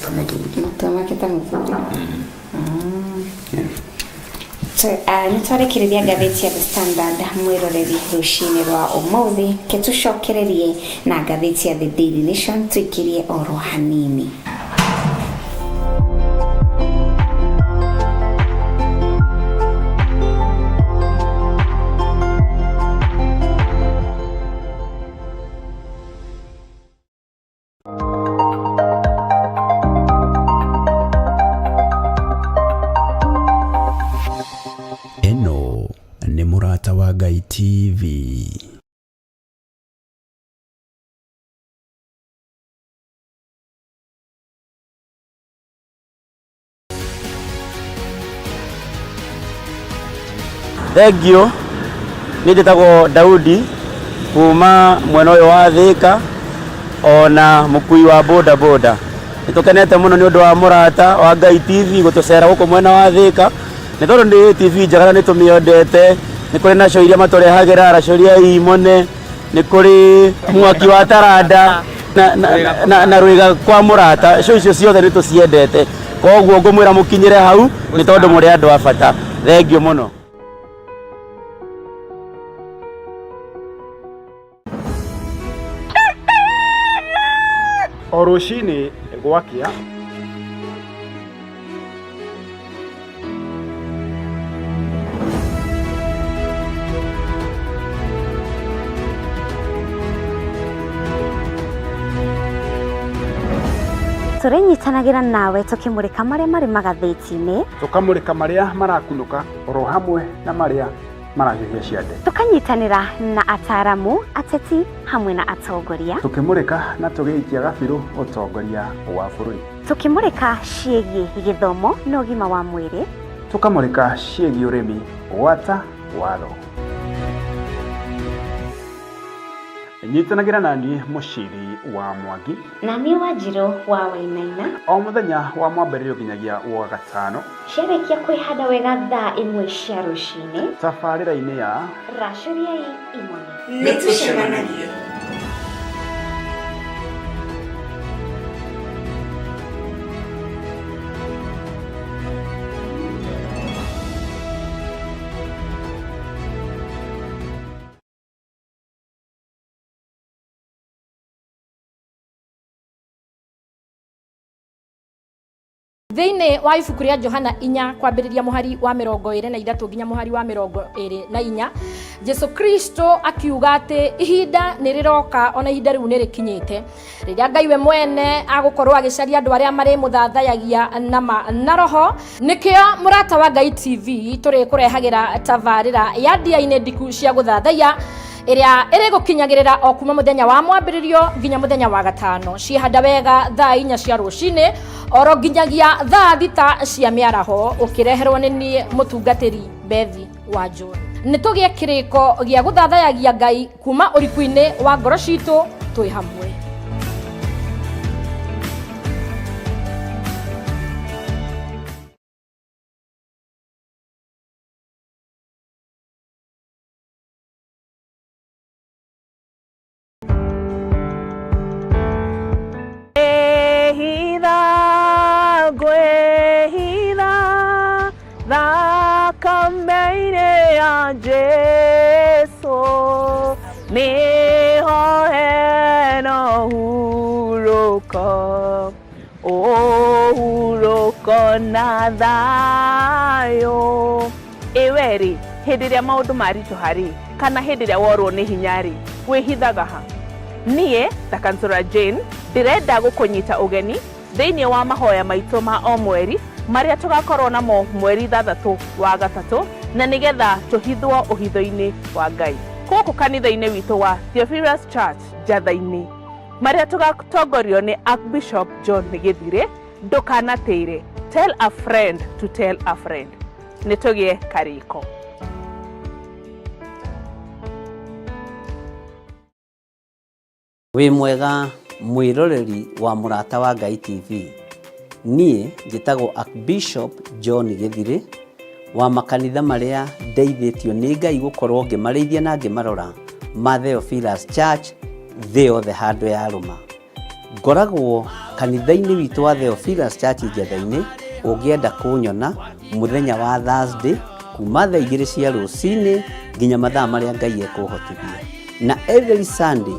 ta muthuri nitwarekereria ngathĩti ya The Standard mwĩroreri rũcinĩ rwa ũmũthĩ ketucokererie na ngathĩti ya The Daily Nation tuikirie oro hanini Racuriai TV. Thengio ni nditagwo Daudi kuma mwena uyu wa Thika ona mukui wa boda boda nitukenete muno ni undu wa murata wa Ngai TV gutucera guku mwena wa Thika ni tondu ndi TV njagara ni tumiondete ni kuri na show iria maturehagira Racuriai Imone ni kuri mwaki wa taranda na rwiga kwa murata show icio ciothe ni tuciendete koguo ngumwira mukinyire hau ni tondu muri andu a bata thengio muno. O rũcinĩ gwakia turinyitanagĩra nawe tukimurika maria mari magathĩti-inĩ, tukamurika maria marakunũka oro hamwe na maria marahiũhia ciande, tukanyitanĩra na ataramu, ateti hamwe na atongoria, tukimurika na tũgĩikia gabiru ũtongoria wa bũrũri, tukimurika ciĩgiĩ gĩthomo na ũgima wa mwĩrĩ, tukamurika ciĩgiĩ ũrĩmi, gwata watho. Nyitanagĩra nani Muchiri wa Mwangi na niĩ Wanjiru wa Wainana, o mũthenya wa mwambĩrĩrio nginyagia wa gatano, ciarĩkia kwĩhanda wega thaa 1 cia rũcinĩ, tabarĩra-inĩ ya Racuriai Imone. Nĩtũcemanagia. Thĩinĩ wa ibuku rĩa Johana 4 kwambĩrĩria mũhari wa 23 nginya mũhari wa 24, Jesu Kristo akiuga atĩ ihinda nĩ rĩroka, ona ihinda rĩu nĩ rĩkinyĩte rĩrĩa Ngai we mwene agũkorwo agĩcaria andũ arĩa marĩ mũthathayagia na roho. Nĩkĩo mũrata wa Ngai TV tũrĩ kũrehagĩra tabarĩra ya ndiainĩ ndiku cia gũthathaya ĩrĩa ĩrĩgũkinyagĩrĩra o kuma mũthenya wa mwambĩrĩrio nginya mũthenya wa gatano, ciĩhanda wega thaa 4 cia rũcinĩ oro nginyagia thaa 6 cia mĩaraho, ũkĩreherwo nĩ niĩ mũtungatĩri Bethi wa John. Nĩtũgĩe kĩrĩko gĩa gũthathayagia Ngai kuma ũriku-inĩ wa ngoro citũ twĩ hamwe. Jesu niho hena huruko, huruko na thayo. Eweri hĩndĩ ĩrĩa maũndũ maritũha-rĩ, kana hĩndĩ ĩrĩa worwo nĩ hinya-rĩ, wĩhithaga ha? Niĩ ta Kansora Jane ndĩrenda gũkũnyita ũgeni thĩinĩ wa mahoya maitũ ma o mweri marĩa tũgakorwo namo mweri 3 wa gatatũ, na nĩgetha tũhithwo ũhitho-inĩ wa Ngai gũkũ kanitha-inĩ witũ wa Theophilus Church Njatha-inĩ, marĩa tũgatongorio nĩ Archbishop John Gĩthirĩ. Ndũkanatĩre, tell a friend to tell a friend. Nĩtũgĩe karĩko. Wĩ mwega mwĩroreri wa mũrata wa Ngai TV. Niĩ njĩtagwo Archbishop John Gĩthirĩ wa makanitha marĩa ndeithĩtio nĩ Ngai gũkorwo ngĩmarĩithia na ngĩmarora ma Theophilus Church thĩ yothe handũ ya rũma. Ngoragwo kanitha-inĩ witũ wa Theophilus Church Njatha-inĩ. Ũngĩenda kũnyona mũthenya wa Thursday kuma thaa 2 cia rũcinĩ nginya mathaa marĩa Ngai ekũhotithia, na every Sunday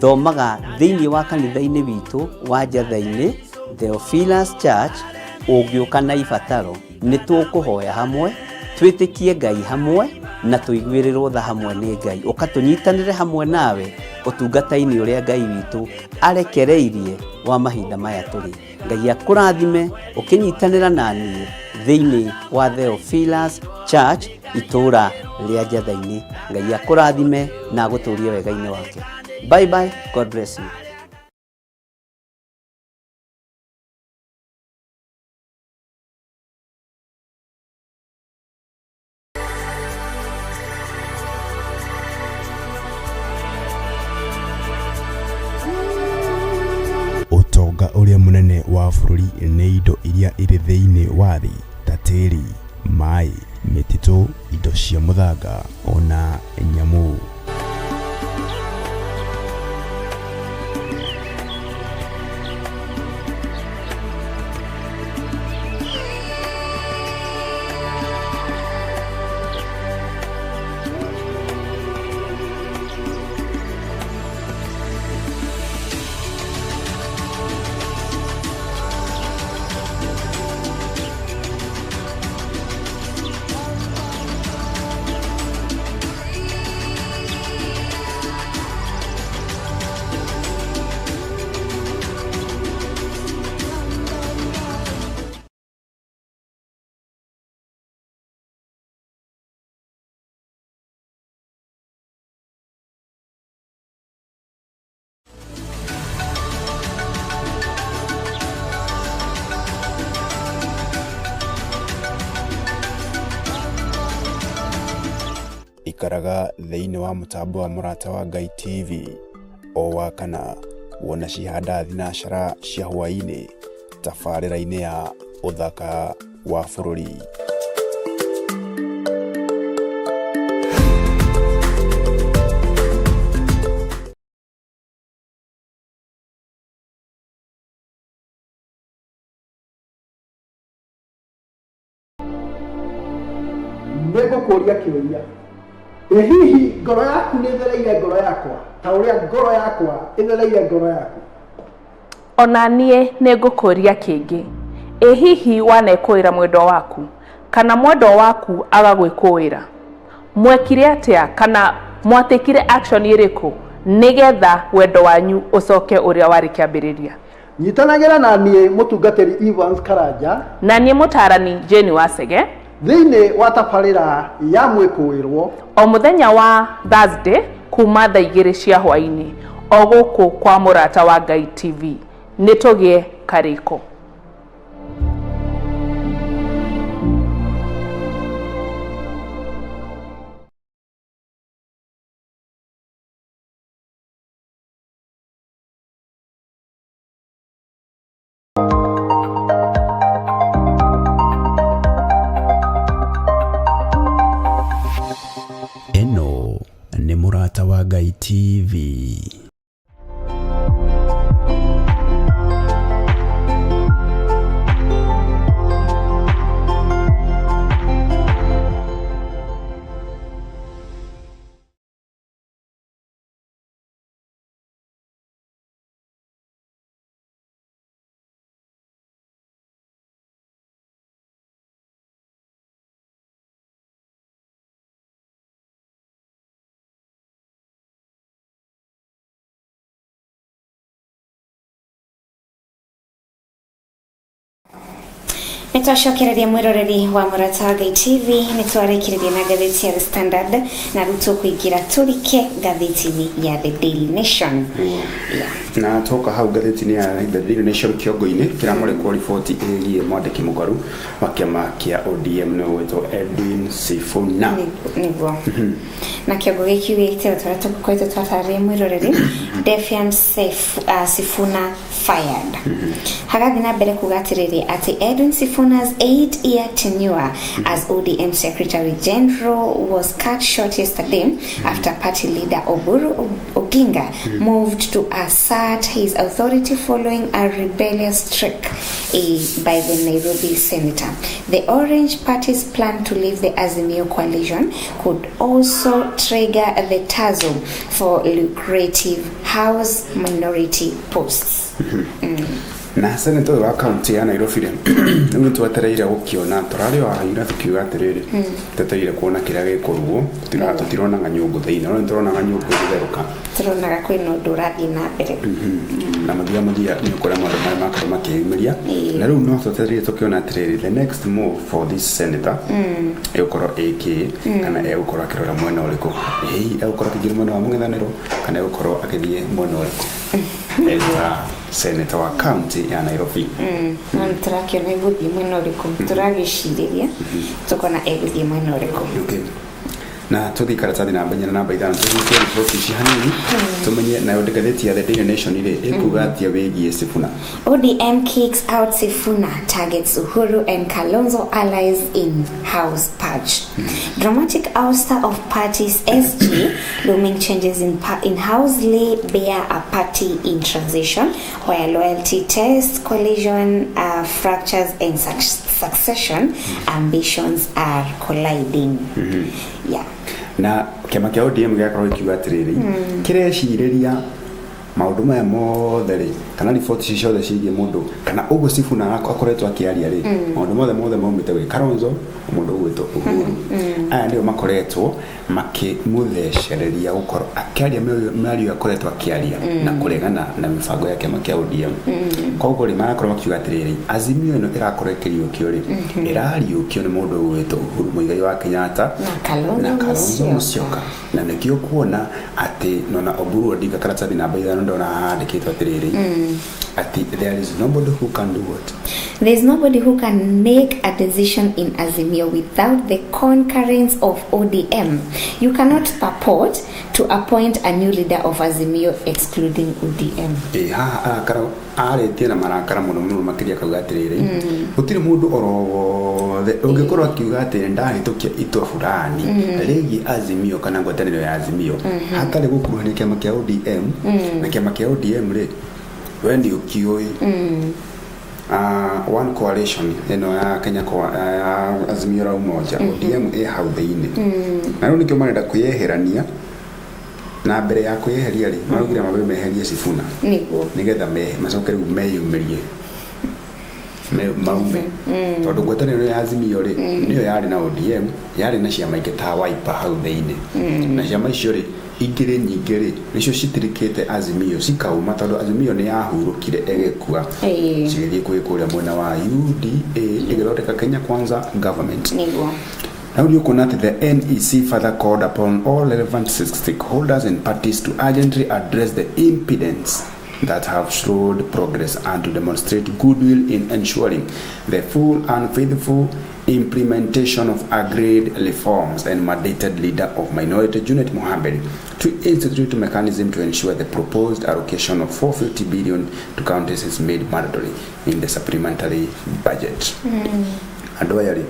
thomaga thĩinĩ wa kanitha-inĩ witũ wa Njatha-inĩ Theophilus Church. Ũngĩũka na ibataro nĩ tũkũhoya hamwe, twĩtĩkie Ngai hamwe na tũiguĩrĩrwo tha hamwe nĩ Ngai, ũkatũnyitanĩre hamwe nawe ũtungata-inĩ ũrĩa Ngai witũ arekereirie wa mahinda maya tũrĩ. Ngai akũrathime ũkĩnyitanĩra na niĩ thĩinĩ wa Theophilus Church itũra rĩa Njatha-inĩ. Ngai akũrathime na agũtũrie wega-inĩ wake. Bye bye, God bless you. Ũtonga ũrĩa mũnene wa bũrũri nĩ indo iria irĩ thĩinĩ wa thĩ ta tĩri, maĩ, mĩtitũ, indo cia mũthanga ona nyamũ. ikaraga thĩinĩ wa mũtambo wa Mũrata wa Ngai TV o wakana wona cihanda thinacara cia hwainĩ tabarĩra-inĩ ya ũthaka wa bũrũri. Nego kũria kĩũria, hihi ngoro yaku nĩ thereire ngoro yakwa ta ũrĩa ngoro yakwa ĩthereire ngoro yaku? Ona niĩ nĩ ngũkũria kĩngĩ, hihi wanekũĩra mwendwa waku kana mwendwa waku agagwĩkũĩra, mwekire atĩa kana mwatĩkire action ĩrĩkũ nĩgetha wendo wanyu ũcoke ũrĩa warĩ kĩambĩrĩria? Nyitanagĩra na niĩ mũtungatĩri Evans Karanja na niĩ mũtarani Jane Wasege thĩinĩ wa tabarĩra ya mwĩkũĩrwo o mũthenya wa Thursday kuma thaa 2 cia hwainĩ o gũkũ kwa Mũrata wa Ngai TV. Nĩ tũgĩe karĩko. Eno nĩ Mũrata wa Ngai TV. Nitwacokereria mwiroreri wa Mũrata wa Ngai TV, nitwarekereria na gatheti ya The Standard na ruto kuingira turike gatheti ya The Daily Nation. Na toka hau gatheti-inĩ ya The Daily Nation kĩongo-inĩ kĩramũrĩkwo riboti ĩgiĩ mwandĩki mũkaru wa kĩama kĩa ODM nĩ wĩtwo Edwin Sifuna. Nĩguo. Na kĩongo gĩkĩ gĩtĩo tũkoretwo twatarĩria mwiroreri Defiant Sifuna fired. Hagathi na mbere kuga atĩrĩrĩ atĩ Edwin Sifuna's 8-year tenure as ODM Secretary General was cut short yesterday after party leader Oburu Oginga moved to assert his authority following a rebellious streak by the Nairobi senator. The Orange Party's plan to leave the Azimio coalition could also trigger the tussle for lucrative House minority posts. Na senator wa county ya Nairobi nĩ twetereire gũkiona tũrarĩ wa ira tukiuga atĩrĩrĩ twetereire kuona kĩrĩa gĩkũrugwo tũtirona ng'anyũngũ thĩinĩ no tũrona ng'anyũngũ gũtherũka turonaga kwĩna ũndũ ũrathiĩ na mbere na mathia nĩ ũkora maũndũ marĩa makorwo makĩyumĩria na rĩu no twetereire tũkiona atĩrĩrĩ the next move for this senator egũkorwo AK kana egũkorwo akĩrora mwena ũrĩkũ egũkorwo akĩingĩra mwena wa mũng'ethanĩro kana egũkorwo akĩthiĩ mwena ũrĩkũ senator wa county ya Nairobi. Na tũrakĩona egũthiĩ mwena ũrĩkũ tũragĩcirĩria tũkona egũthiĩ mwena ũrĩkũ. Okay. Na tuthi karatathi namba nyina namba ithano tuthi ripoti cia hanini tumenye na gatheti ya The Daily Nation ile ikuga atia wĩgiĩ Sifuna. ODM kicks out Sifuna, targets Uhuru and Kalonzo allies in House purge. Dramatic ouster of parties SG, looming changes in House lay bare a party in transition where loyalty tests, coalition fractures and succession ambitions are colliding. Yeah. Na kĩama kĩa ODM gĩakorwo kiuga atĩrĩrĩ kĩrecirĩria maũndũ maya mothe rĩ kana riboti ciothe ciĩgiĩ mũndũ kana ũguo Sifuna akoretwo akĩaria rĩ maũndũ mothe maumĩte gwĩ Kalonzo mũndũ ũgwĩtwo Uhuru aya nĩo makoretwo makĩmũthecereria gũkorwo akĩaria mĩario akoretwo akĩaria na kũregana na mĩbango ya kĩama kĩa ODM koguo rĩ marakorwo makiuga atĩrĩrĩ Azimio ĩno ĩrakorwo ĩkĩriũkio rĩ ĩrariũkio nĩ mũndũ ũgwĩtwo Uhuru Muigai wa Kenyatta na Kalonzo Musyoka na nĩkĩo kuona atĩ nona Oburu Odinga karatathi namba ithano ndona handikitwo atiriri ati there is nobody who can do what? There is nobody who can make a decision in Azimio without the concurrence of ODM. You cannot purport to appoint a new leader of Azimio excluding ODM. Kara aretie na marakara muno makiria kauga atiriri gutiri mundu orowothe ungikorwo akiuga ati ndahitukia itwa fulani rigi Azimio kana ngwataniro ya Azimio hatari gukuruhania kiama kia ODM na kiama kia ODM ri we ndio kioi one coalition ya Kenya kwa Azimio la umoja ODM hau thiini na riu nikio marenda kuyeherania na mbere ya kuyeheria ri marugira mabe meherie Sifuna nigetha macoke riu meyumirie maume tondu ngwataniro ya Azimio ri niyo yari na ODM yari na ciama ingĩ ta Wiper hau thiini na ciama icio ri ingire nyingĩ ri nicio citirikite Azimio cikauma tondu Azimio ni yahurukire egekua cigithie kuria mwena wa UDA igithondeka Kenya Kwanza government. Now you connect the NEC further called upon all relevant stakeholders and parties to urgently address the impediments that have slowed progress and to demonstrate goodwill in ensuring the full and faithful implementation of agreed reforms and mandated leader of minority Junet Mohammed to institute a mechanism to ensure the proposed allocation of 450 billion to counties is made mandatory in the supplementary budget. Adoyari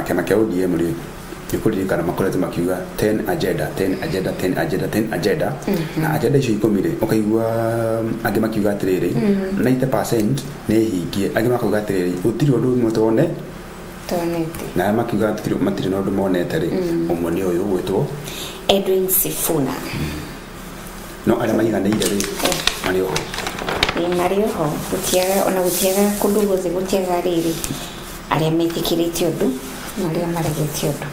kama kia ODM ri yukuririkana makorete makiuga 10 agenda na agenda icio ikomire ukaigua angi makiuga atiriri 90% ni hingie angi makiuga atiriri utiri undu umwe tonete na makiuga atiriri matiri na undu monete ri umwe ni uyu gwitwo Edwin Sifuna no ala mayiganire ri Mario ho gutiaga kundu guthi gutiaga riri aria metikirite undu na aria maregete undu.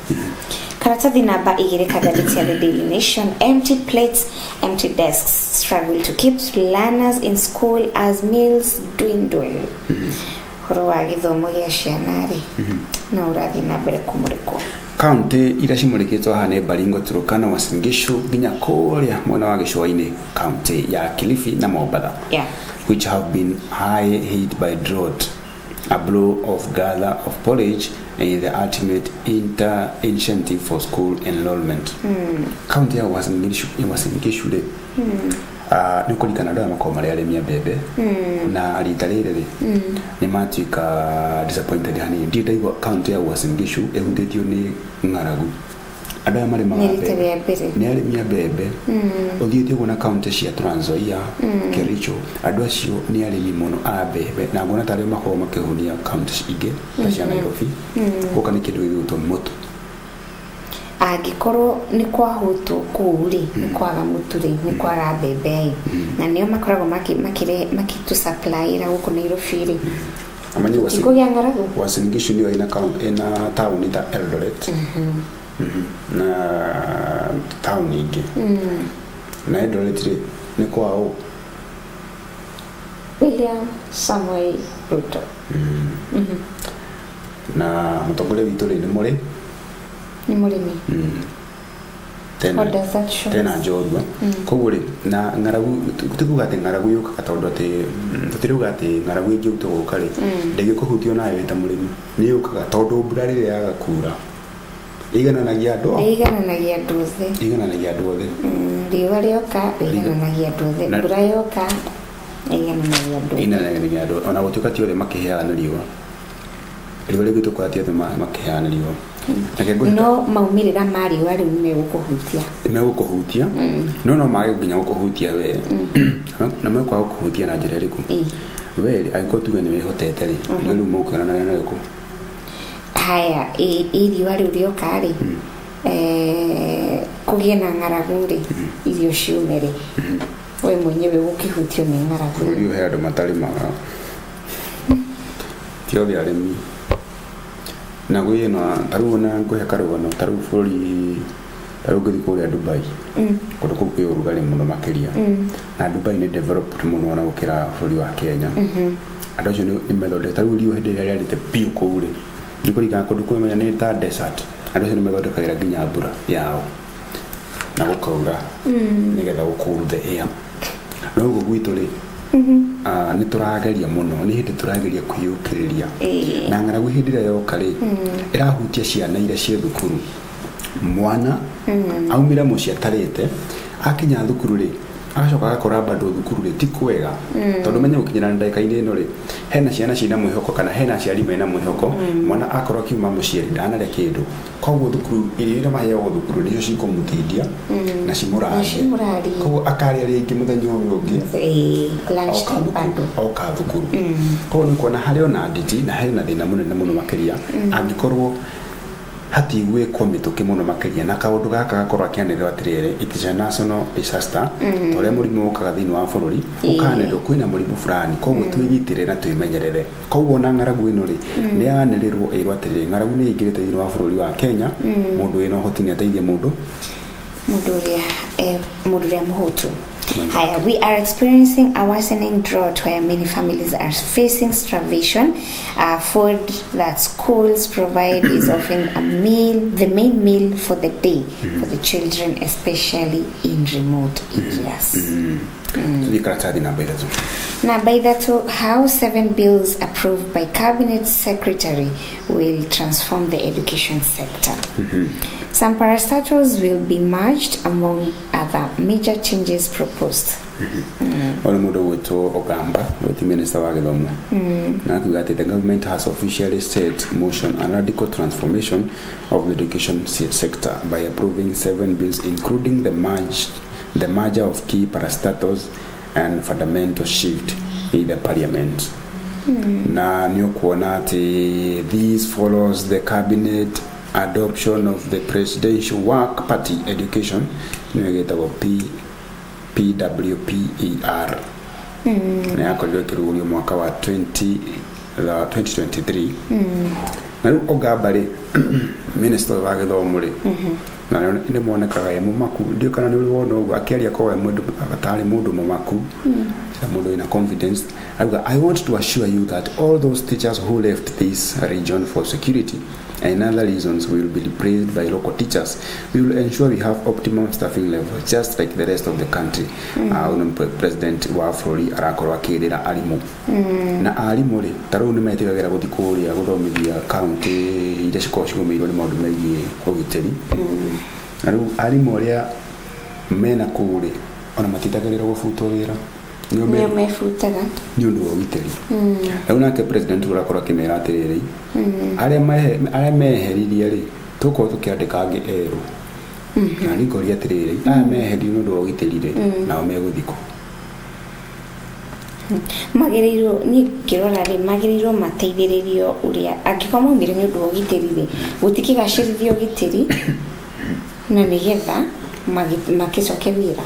Karatathi namba 2 kagatheti ya The Daily Nation. Empty plates, empty desks struggle to keep learners in school as meals dwindle. Horo wa githomo gia ciana ri na urathi na mbere kumurikwo. County ira cimurikitwo haha ni Baringo, Turkana, Uasin Gishu nginya kuria mwena wa gicua-ini county ya Kilifi na Mombasa, which have been high hit by drought, a blow of gather of porridge and the ultimate incentive for school enrollment. County ya Uasin Gishu ri ni kulikana na makao mari aremia bebe na alitarire ni matuika disappointed hani ndio ndaigwa county ya Uasin Gishu ehundetio ni ngaragu ada mari magabe ni aremia bebe ogithio kuna county cia Trans Nzoia Kericho adu acio ni aremi muno a bebe na ngona tare makao makihunia county inge ta cia Nairobi ukani kindu gitwo moto agikorwo ni kwa hutu kuuri ni kwaga muturi ni kwaga bebe na nio makoragwo makitu supply ra guko Nairobi ri amanyi ikugia ngaragu Uasin Gishu ndio ina town ita Eldoret na town ingi na Eldoret ri ni kwao William Samuel Ruto na mutongoria witu ri ni muri ni murimi tena njorua koguri na ngaragu tukuga ati ngaragu yuka tondu ati tutiriuga ati ngaragu ingi utuguka ri ndegikuhutio nayo ita murimi ni yukaga tondu mbura ri yaga kura igananagia andu othe riua rioka igananagia andu othe mbura yoka igananagia andu ona gutuka ti othe makiheana riua riua rigitu kwati othe makiheana riua no maumirira mari wari megukuhutia no mage nginya gukuhutia we na mekwa gukuhutia na njira iriku we aiko tuge ni wehotete ri riu mukana na yako haya ili wari urioka ri kugie na ngaragu ri irio ciumere we mwenyewe gukihutio ni ngaragu riu he andu matari maga tio bia remi na guyeno taruna nguhe karugano taru furi taru githikuria Dubai kundu kuku urugari muno makiria na Dubai ni developed muno na gukira furi wa Kenya andu acio ni methode taru riu hindi ria rite piu kuure ndikurika kundu kwemenya ni ta desert andu acio ni methode kagira nginya mbura yao na gukaura nigetha gukuru the air no go gwitå rä nä tå rageria må no nä hä ndä tå rageria kwĩyũkä rä ria na ng'aragu hä ndä ä rä a yoka rä ä rahutia ciana iria ciä thukuru mwana aumä ra må ciĩ atarä te akinya thukuru rä agacoka agakora bado thukuru rĩ ti kwega tondũ menye gũkinyĩra ndagĩka-inĩ ĩno rĩ hena ciana ciĩna mwĩhoko kana hena aciari mena mwĩhoko mwana akorwo akiuma mũciĩ ndanarĩa kĩndũ koguo thukuru irio iria maheagwo thukuru nĩcio cikũmũteithia na cimũrarie koguo akarĩa rĩngĩ mũthenya ũyũ ũngĩ oka thukuru koguo nĩ kuona harĩ ona nditi na hena thĩna mũnene mũno makĩria angĩkorwo hatigwĩkwo mĩtũkĩ mũno makĩria na kaũndũ gaka gakorwo akĩanĩrĩrwo atĩrĩrĩ it is a national disaster ũrĩa mũrimũ ũkaga thĩinĩ wa bũrũri ũkanĩrĩrwo kwĩna mũrimũ fulani koguo twĩgitĩre na twĩmenyerere koguo na ng'aragu ĩno rĩ nĩ yanĩrĩrwo ĩrwo atĩrĩrĩ ng'aragu nĩ ĩingĩrĩte thĩinĩ wa bũrũri wa Kenya mũndũ wĩna ũhoti nĩ ateithie mũndũ ũrĩa mũhũtu. We are experiencing a worsening drought where many families are facing starvation. Food that schools provide is often the main meal for the day for the children, especially in remote areas. Number 2, how 7 bills approved by Cabinet Secretary will transform the education sector. Some parastatals will be merged among other major changes proposed. Ole mudo wetu Ogamba, the Minister wa Githomo. Na kuga the government has officially set motion a radical transformation of the education sector by approving 7 bills including the merger of key parastatals and fundamental shift in the parliament. Na nyo kuona ati this follows the cabinet adoption of the presidential work party education niwegetago PWPER na yakorirwo ĩkĩrũgũrio mwaka wa 2023 na rĩu Ogamba rĩ minister wa gĩthomo rĩ na nĩ monekaga ye mũmaku ndio kana nĩ wona ũguo akĩaria kwa mũndũ agatari mũndũ mũmaku mũndũ wĩna confidence. I want to assure you that all those teachers who left this region for security and other reasons will be replaced by local teachers. We will ensure we have optimum staffing levels just like the rest of the country. President wa bũrũri arakorwo akĩrĩra arimũ na arimũ rĩ tarĩu nĩ metigagĩra gũthiĩ kũrĩa gũthomithia kaunti iria cikoragwo cigũmĩirwo nĩ maũndũ megiĩ ũgitĩri na rĩu arimũ arĩa mena kũu rĩ ona matitagĩrĩra gũbutwo wĩra nĩ mefutaga nĩ ũndũ wa ũgitĩri. Rĩu nake president ũrakorwo akĩmera atĩrĩrĩ arĩa meheririe rĩ tũkorwo tũkĩandĩka angĩ erũ na nĩngoria atĩrĩrĩ aya meheririe nĩ ũndũ wa ũgitĩri rĩ nao megũthikwo magĩrĩirwo nĩ kĩrora rĩ magĩrĩirwo mateithĩrĩrio ũrĩa angĩkorwo maumire nĩ ũndũ wa ũgitĩri rĩ gũtikĩgacĩrithio ũgitĩri na nĩgetha magĩcoke wĩra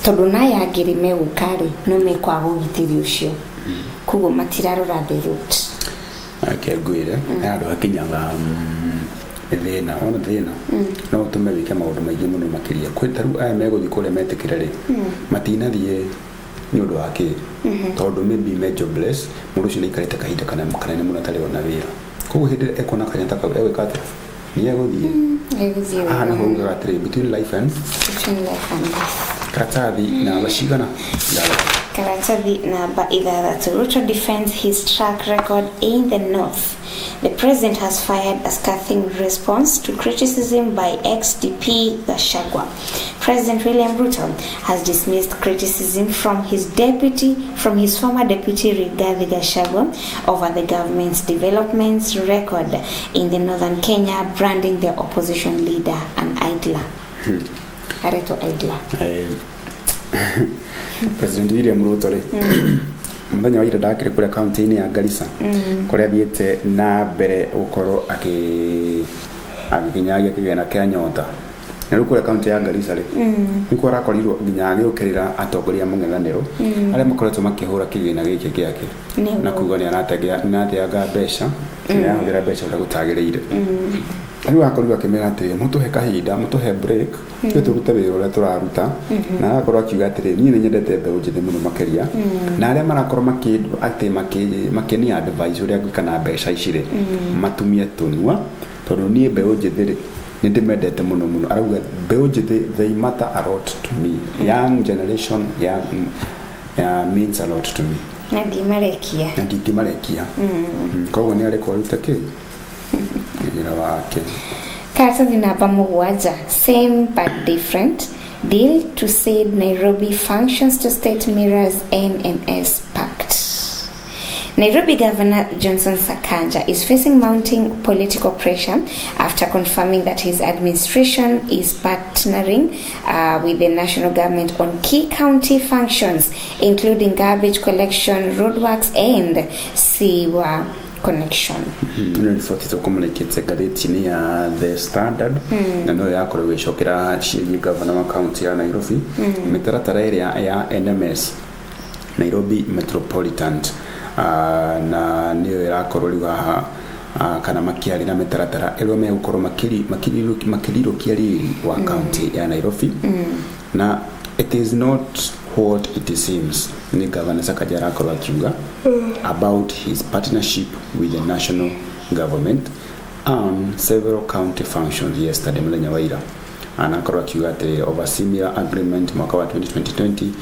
tondũ naye angĩrĩ megũka rĩ no mekwaga ũgitĩri ũcio koguo matirarora the route akĩngwĩre andũ hakinyaga thĩna ona thĩna no ũtũme wĩke maũndũ maingĩ mũno makĩria kwĩ tarĩu aya megũthiĩ kũrĩa metĩkĩra rĩ matinathiĩ nĩ ũndũ wa kĩ tondũ maybe me jobless mũndũ ũcio nĩ aikarĩte kahinda kanene mũno atarĩ ona wĩra koguo hĩndĩ ĩrĩa ekuona kanya ta kau egwĩka atĩa nĩ egũthiĩ ahana haugaga atĩrĩ between life and karatathi namba cigana karatathi namba 6 Ruto defends his track record in the north. The president has fired a scathing response to criticism by ex-DP Gachagua. President William Ruto has dismissed criticism from his former deputy Rigathi Gachagua over the government's development record in the northern Kenya, branding the opposition leader an idler. Areto idler. President William Ruto mũthenya wa ira ndakĩrĩ kũrĩa kaunti-inĩ ya Garissa kũrĩa thiĩte na mbere gũkorwo agĩkinyagia kĩgĩna kĩa nyota na rĩu kũrĩa kaunti ya Garissa rĩ nĩkuo arakorirwo nginya agĩũkĩrĩra atongoria mũng'ethanĩro arĩa makoretwo makĩhũra kĩgĩna gĩkĩ gĩake na kuuga nĩ arateanga mbeca nĩ arahũthĩra mbeca ũrĩa gũtagĩrĩire. Rĩu akorirwo akĩmera atĩrĩ mũtũhe kahinda mũtũhe break tũrute wĩra ũrĩa tũraruta na agakorwo akiuga atĩrĩ niĩ nĩ nyendete mbeũ njĩthĩ mũno makĩria na arĩa marakorwo makĩnia advice ũrĩa gwĩka na mbeca ici rĩ matumie tũnua tondũ niĩ mbeũ njĩthĩ rĩ nĩ ndĩmendete mũno mũno. Arauga mbeũ njĩthĩ they matter a lot to me, young generation, means a lot to me. Nadi Marekia. Kwa ni alikuwa utake. Ina wake. Karatathi namba mũgwanja, same but different. Deal to said Nairobi functions to state mirrors NMS Pact. Nairobi Governor Johnson Sakaja is facing mounting political pressure after confirming that his administration is partnering with the national government on key county functions, including garbage collection, roadworks, and sewer connection. Nilifotito communicate gazetini ya The Standard na no yakorewe shokera chief governor wa county ya Nairobi mitaratara ya NMS Nairobi Metropolitan na niyo irakoroliwa kana makiari na mitaratara elwa me ukoro makiliro kiari wa county ya Nairobi na it is not what it seems. Ni Governor Sakaja akorwa kiuga about his partnership with the national government on several county functions yesterday Mulenya Waira anakorwa kiuga te over similar agreement mwaka wa 2020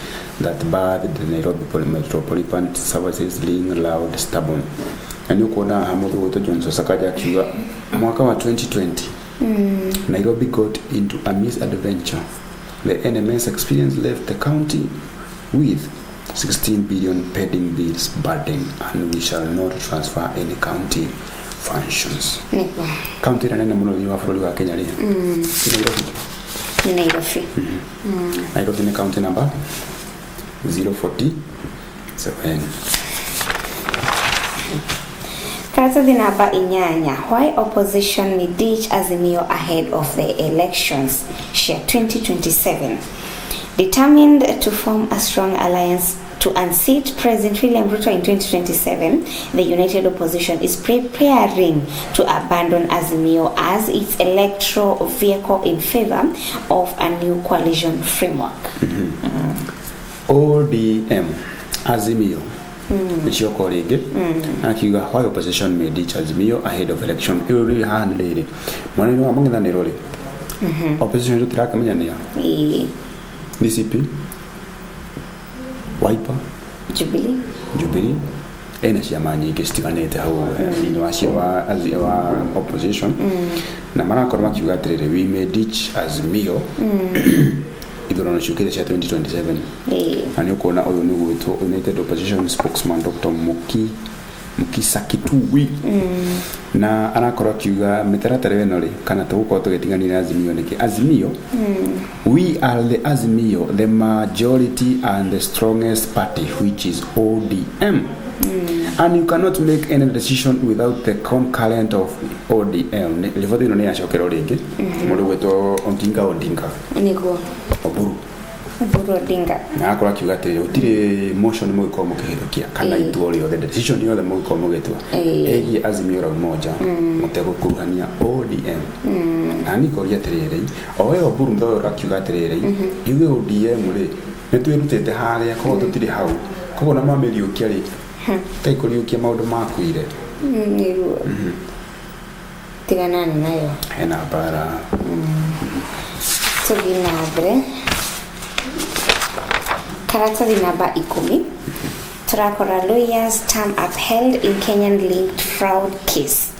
that barred the Nairobi Metropolitan Services being allowed stubborn. And ukona hamudu woto Johnson Sakaja kiuga mwaka wa 2020 Nairobi got into a misadventure. The NMS experience left the county with 16 billion pending bills burden, and we shall not transfer any county functions. County na nene muno wa afroli wa Kenya leo. Nairobi. Nairobi ni county number 047. Karatathi namba inyanya, why opposition may ditch Azimio ahead of the elections share 2027. Determined to form a strong alliance to unseat President William Ruto in 2027, the united opposition is preparing to abandon Azimio as its electoral vehicle in favor of a new coalition framework. ODM, Azimio. Nishio kolege akiuga why opposition may ditch Azimio ahead of election. It will really hard lady. Mwaneno wa mungi dhani role. Opposition yote raka menya niya. DCP, Wiper, Jubilee, ena chama nyingi stikanete hao ni wa opposition. Na mara kwa makiuga tere we may ditch Azimio. Idoro na shukile cha 2027. Ani ukona oyo ni wetu United Opposition spokesman Dr. Mukisakituwi. Na anakora kiuga mitaratara wenole kana tuko tugetinganira Azimio niki Azimio. We are the Azimio, the majority and the strongest party, which is ODM. And you cannot make any decision without the concurrent of ODM. Livote ino ya shokero lege. Molo wetu Odinga. Nigo. Oburu Odinga. Na akora kiuga te utire motion mo ikomo keherukia kana ituolio the decision yo the mo ikomo getua egi Azimio moja mutego kurania ODM ani koria terere owe oburu ndo rakiuga terere iwe ODM le netwirutete haria ko tutire hau ko na mameli ukiari taikori ukia maundu makuire nigo tigana nayo hena bara tuginabre Karatathi namba 10 Turakora lawyers term upheld in Kenyan linked fraud case.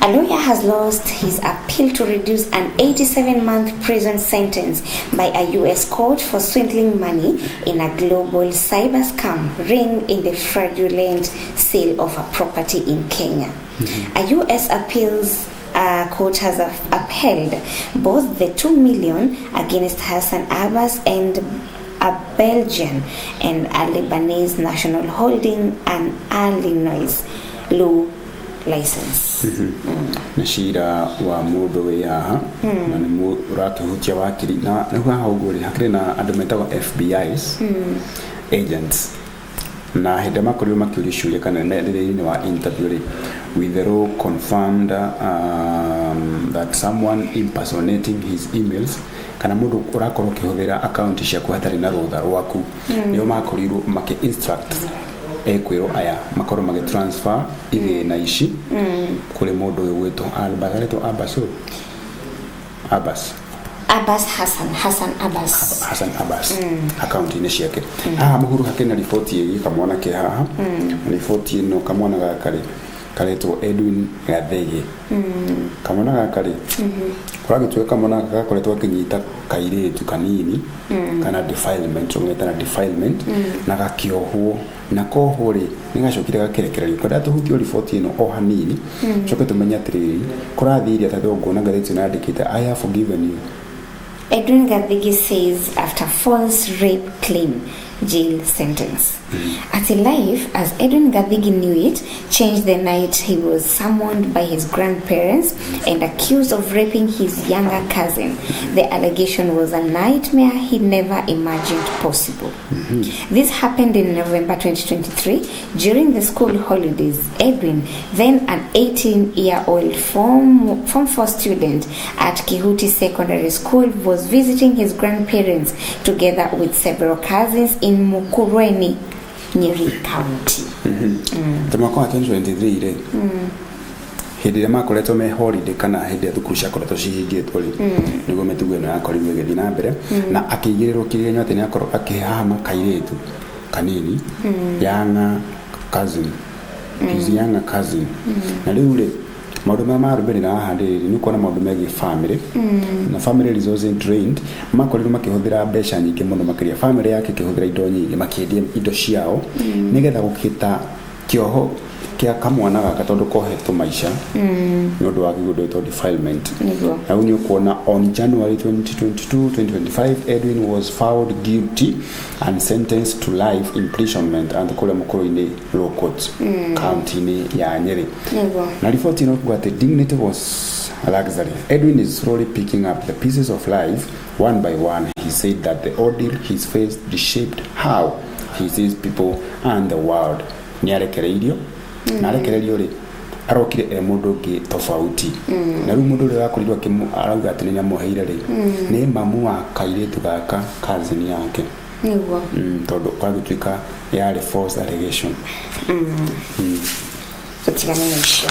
A lawyer has lost his appeal to reduce an 87-month prison sentence by a U.S. court for swindling money in a global cyber scam ring in the fraudulent sale of a property in Kenya. A U.S. appeals court has upheld both the $2 million against Hassan Abbas and a Belgian and a Lebanese national holding an Illinois law license. Nashira wa mudo ya na ni muratu hutia wakili na huwa hauguri hakire na adometa wa FBI's agents na hedema kuri makuri shule kana ni wa interview with the law confirmed that someone impersonating his emails kana mundu urakoro kihuvira account cia kuhatari na rutha rwaku niyo makoriru make instruct ekwiro aya makoro mage transfer ile na ishi kule mundu wetu albagareto Abbas Hassan Abbas account ine ciake muhuru hakena report yegi kamwana ke haha report ino kamwana gakari kaletwo Edwin Gathege kamwana gakari kuragitwe kamwana gakoretwo kinyita kairetu kanini kana defilement na gakiohwo na kohore ningacokire gakerekererio kada tuhutio report ino o hanini coke tumenya atiriri kurathiri atathongo na gatheti na andikite I have forgiven you. Edwin Gathege says after false rape claim, jail sentence. At life, as Edwin Gathege knew it, changed the night he was summoned by his grandparents and accused of raping his younger cousin. The allegation was a nightmare he never imagined possible. This happened in November 2023 during the school holidays. Edwin, then an 18-year-old Form 4 student at Kihuti Secondary School, was visiting his grandparents together with several cousins in Muchiri, Nyeri County. Tamako 2023 re. Hindi ya makoleto me holiday kana hindi ya thukusha koleto cihingitwo ri. Nigo metuge na akorirwe gethi na mbere na akigiriro kiria nyote ni akoro akihama kairetu kanini yana cousin. His younger cousin. Na riu ri maundu ma rubeni na handiri ni kuona maundu megi family na family resources drained makorirwo makihũthĩra mbeca nyingĩ mũno makĩria family yake kĩhũthĩra indo nyingĩ makĩendia indo ciao nigetha gũkita kioho kia kamwana gaka tondu kohetwo maisha no ndo wagigundo defilement na unyo kuona on January 2025 Edwin was found guilty and sentenced to life imprisonment and kule mukoro-ini law court county ya Nyeri na report ino kuga the dignity was a luxury. Edwin is slowly picking up the pieces of life one by one. He said that the ordeal he's faced reshaped how he sees people and the world. Niarekereirio na arekererio ri arokire mundu ngi tofauti na ru mundu ri akorirwo arauga ati ni amuheire ri ni mamu wa kairetu gaka cousin yake niguo tondu kwa gutwika yari false allegation tutigane na icio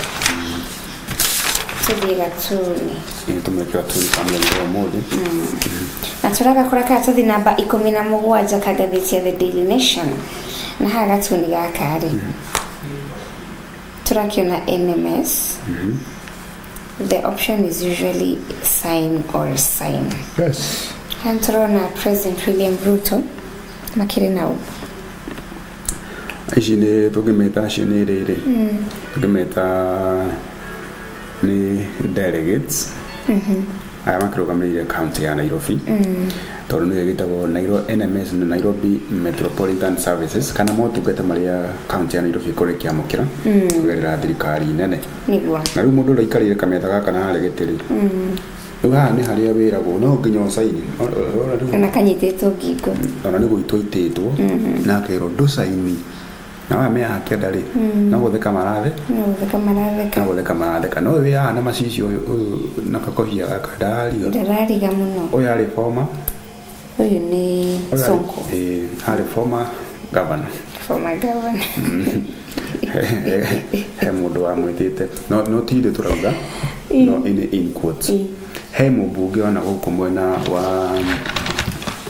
tudiga tuni tumekira tuni kamwe ndio mode na turaga kuraka tuthi namba 17 ka gatheti ya The Daily Nation na haga tuni gaka ri turakiona NMS the option is usually sign or sign. Yes. Hantrona President William Ruto makiri nao ajine tugimeta shinirire tugimeta ni delegates aya makirugamire county ya Nairobi tondu ni gitagwo NMS na Nairobi Metropolitan Services kana motungata maria county ya Nairobi kore kiamukira kugerera thirikari nene niguo na riu mundu ikarire kametha gaka na hare gitiri uga ni haria wiragwo no nginya saini na kanyitetwo ngingo ona ni guitwo itetwo na kero do saini na wa mea kiadari na gutheka marathe no we ana macicio na kakohia akadari ga muno oya ari former uyu ni Sonko ari former governor he mundu wa mwitite no tinde turauga no in quotes he mubunge ona guku mwena wa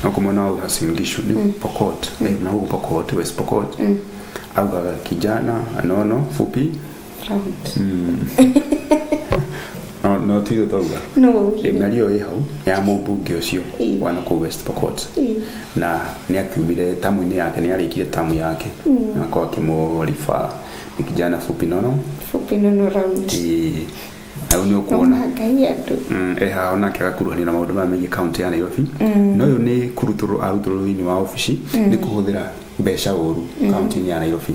nakumona uhasingisho ni Pokot na huko Pokot West Pokot auga kijana anono fupi no tido toga no nalio yeho ya mubunge ucio wana ku West Pokot na ni akubire tamu ni yake ni alikire tamu yake na kwa kimorifa ni kijana fupi nono round na unyo kuona haona kya kuruhani na maundu ma mengi county ya Nairobi no yo ni kuruturu ni wa office ni kuhuthira mbeca uru county ya Nairobi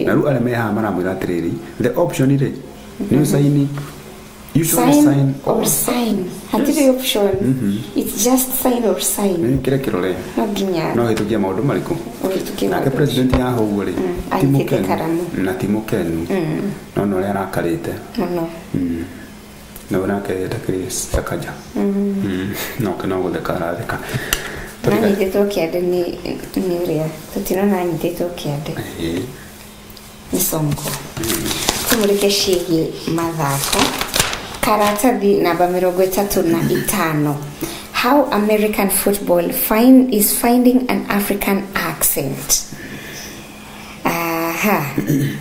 na ru ale meha mara mwira tiriri the option ire ni sign sign or sign hatiri option it's just sign or sign ni kire kirore no ginya no hitukia maundu mariku na ke president ya ho uri timukenu no le arakarite no na ke takiri sakaja no kana go de karareka nani teto kiade ni ria tutina nani teto kiade ni Sonko kumurike shigi mathako karatathi namba 35 how American football is finding an African accent.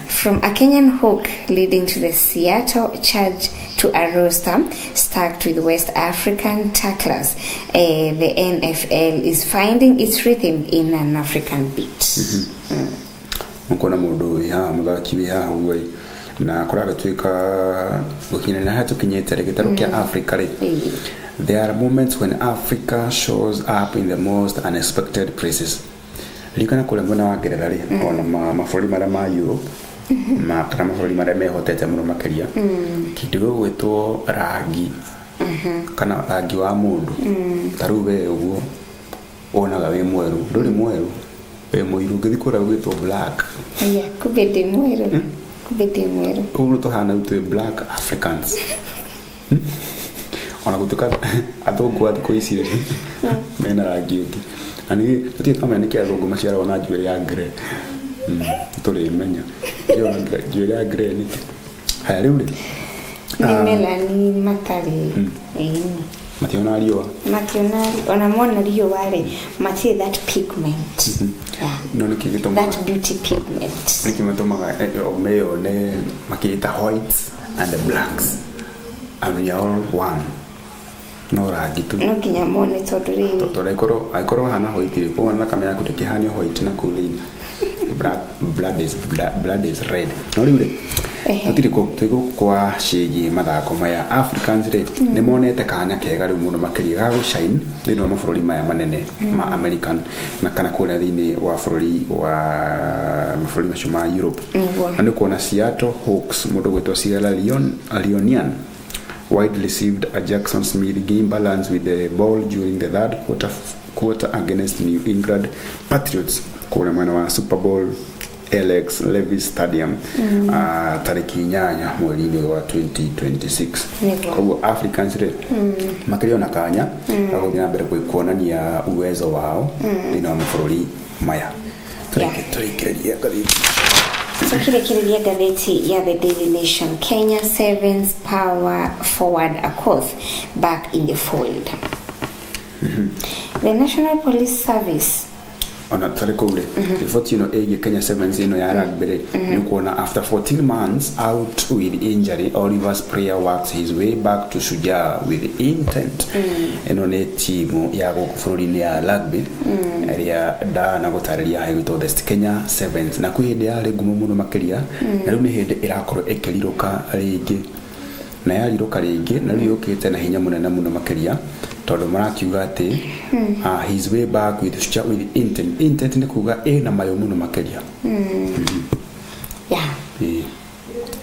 From a Kenyan hook leading to the Seattle charge to a roster stacked with West African tacklers, the NFL is finding its rhythm in an African beat. Mkona mudu ya mudaki ya huwe na kuraga tuika ukina na hatu kinyeta reketaru kia Africa. There are moments when Africa shows up in the most unexpected places. Likana kule mbona wagererari ona mafuri mara ma Europe kana mafuri mara me hotete muno makeria kidigo gwetwo rangi kana rangi wa mundu tarube uguo onaga we mweru nduri mweru we muiru ngithikura gwetwo black kubede mweru ugu to hana utwe black Africans ona gutuka athungu athiko icire mena rangi ugi ani tuti kama ni kia logo maciara ona jwere ya grey tole menya yo jwere ya grey ni haya riu ni melani matari mationa rio ona mona rio wale mati that pigment no ni kigito that beauty pigment ni kimetomaga omeo ne makita whites and the blacks and we are all one no rangi tu no kinyamone toduri todora ikoro hana hoitire ko na kamera kutekihani hoit na kulini blood is red no riure tutire ko tego kwa shigi mathako maya Africans re ne monete kanya kega ri muno makiria ga shine ni no mafurori maya manene ma American na kana kula thini wa furori wa mafurori mashuma Europe ande kuona Seattle Hawks mudo gweto Sierra Leonean White received a Jackson Smith game balance with the ball during the third quarter against New England Patriots kwa mwana wa Super Bowl Alex Levis Stadium tariki 8 mwezi wa 2026 kwa Africans re makirio na kanya agothina mbere kuonania uwezo wao ina mafurori maya turekereria gazeti Tukirekereria gazeti ya The Daily Nation. Kenya Sevens power forward a course back in the fold. The National Police Service ona tariko ule report Kenya Sevens ya rugby ni kuona after 14 months out with injury, Oliver's player works his way back to Shujaa with intent enone timu ya gukufuruni ya rugby area da na gutariria haito the Kenya Sevens na kwihinde ya ngumo muno makiria na riu ni hindi irakorwo ikiriruka ringi na yariruka ringi na riu yukite na hinya munene muno makiria todo marakiuga ati his way back with Shujaa with intent ni kuga na mayo muno makiria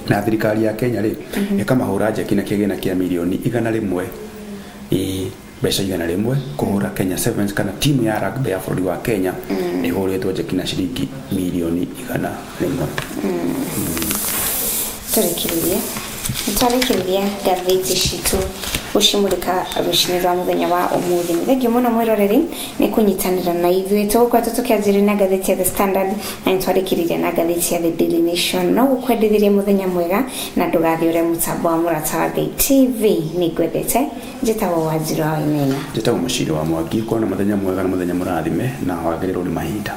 na thirikari ya Kenya ri ikamahura njeki na kigina kia milioni 100 mbeca 100 kuhura Kenya Sevens kana timu ya rugby ya bũrũri wa Kenya ihuritwo njeki na ciringi milioni 100 Twarekereria gazeti citu ushimurika rushinirwa muthenya wa umuthi thengio muno mwiroreri ni kunyitanira na ithuĩ tũgũkorwo tũkĩanjĩrĩria na gazeti ya The Standard na twarekereria na gazeti ya The Daily Nation no gũkwendithĩria muthenya mwega na ndũgathiĩ ũrĩa mũtambo wa Mũrata wa Ngai TV ni ngwendete njĩtagwo Wanjiru wa Wainana njĩtagwo Muchiri wa Mwangi kuona muthenya mwega na muthenya mũrathime na wagĩrĩrwo nĩ mahinda.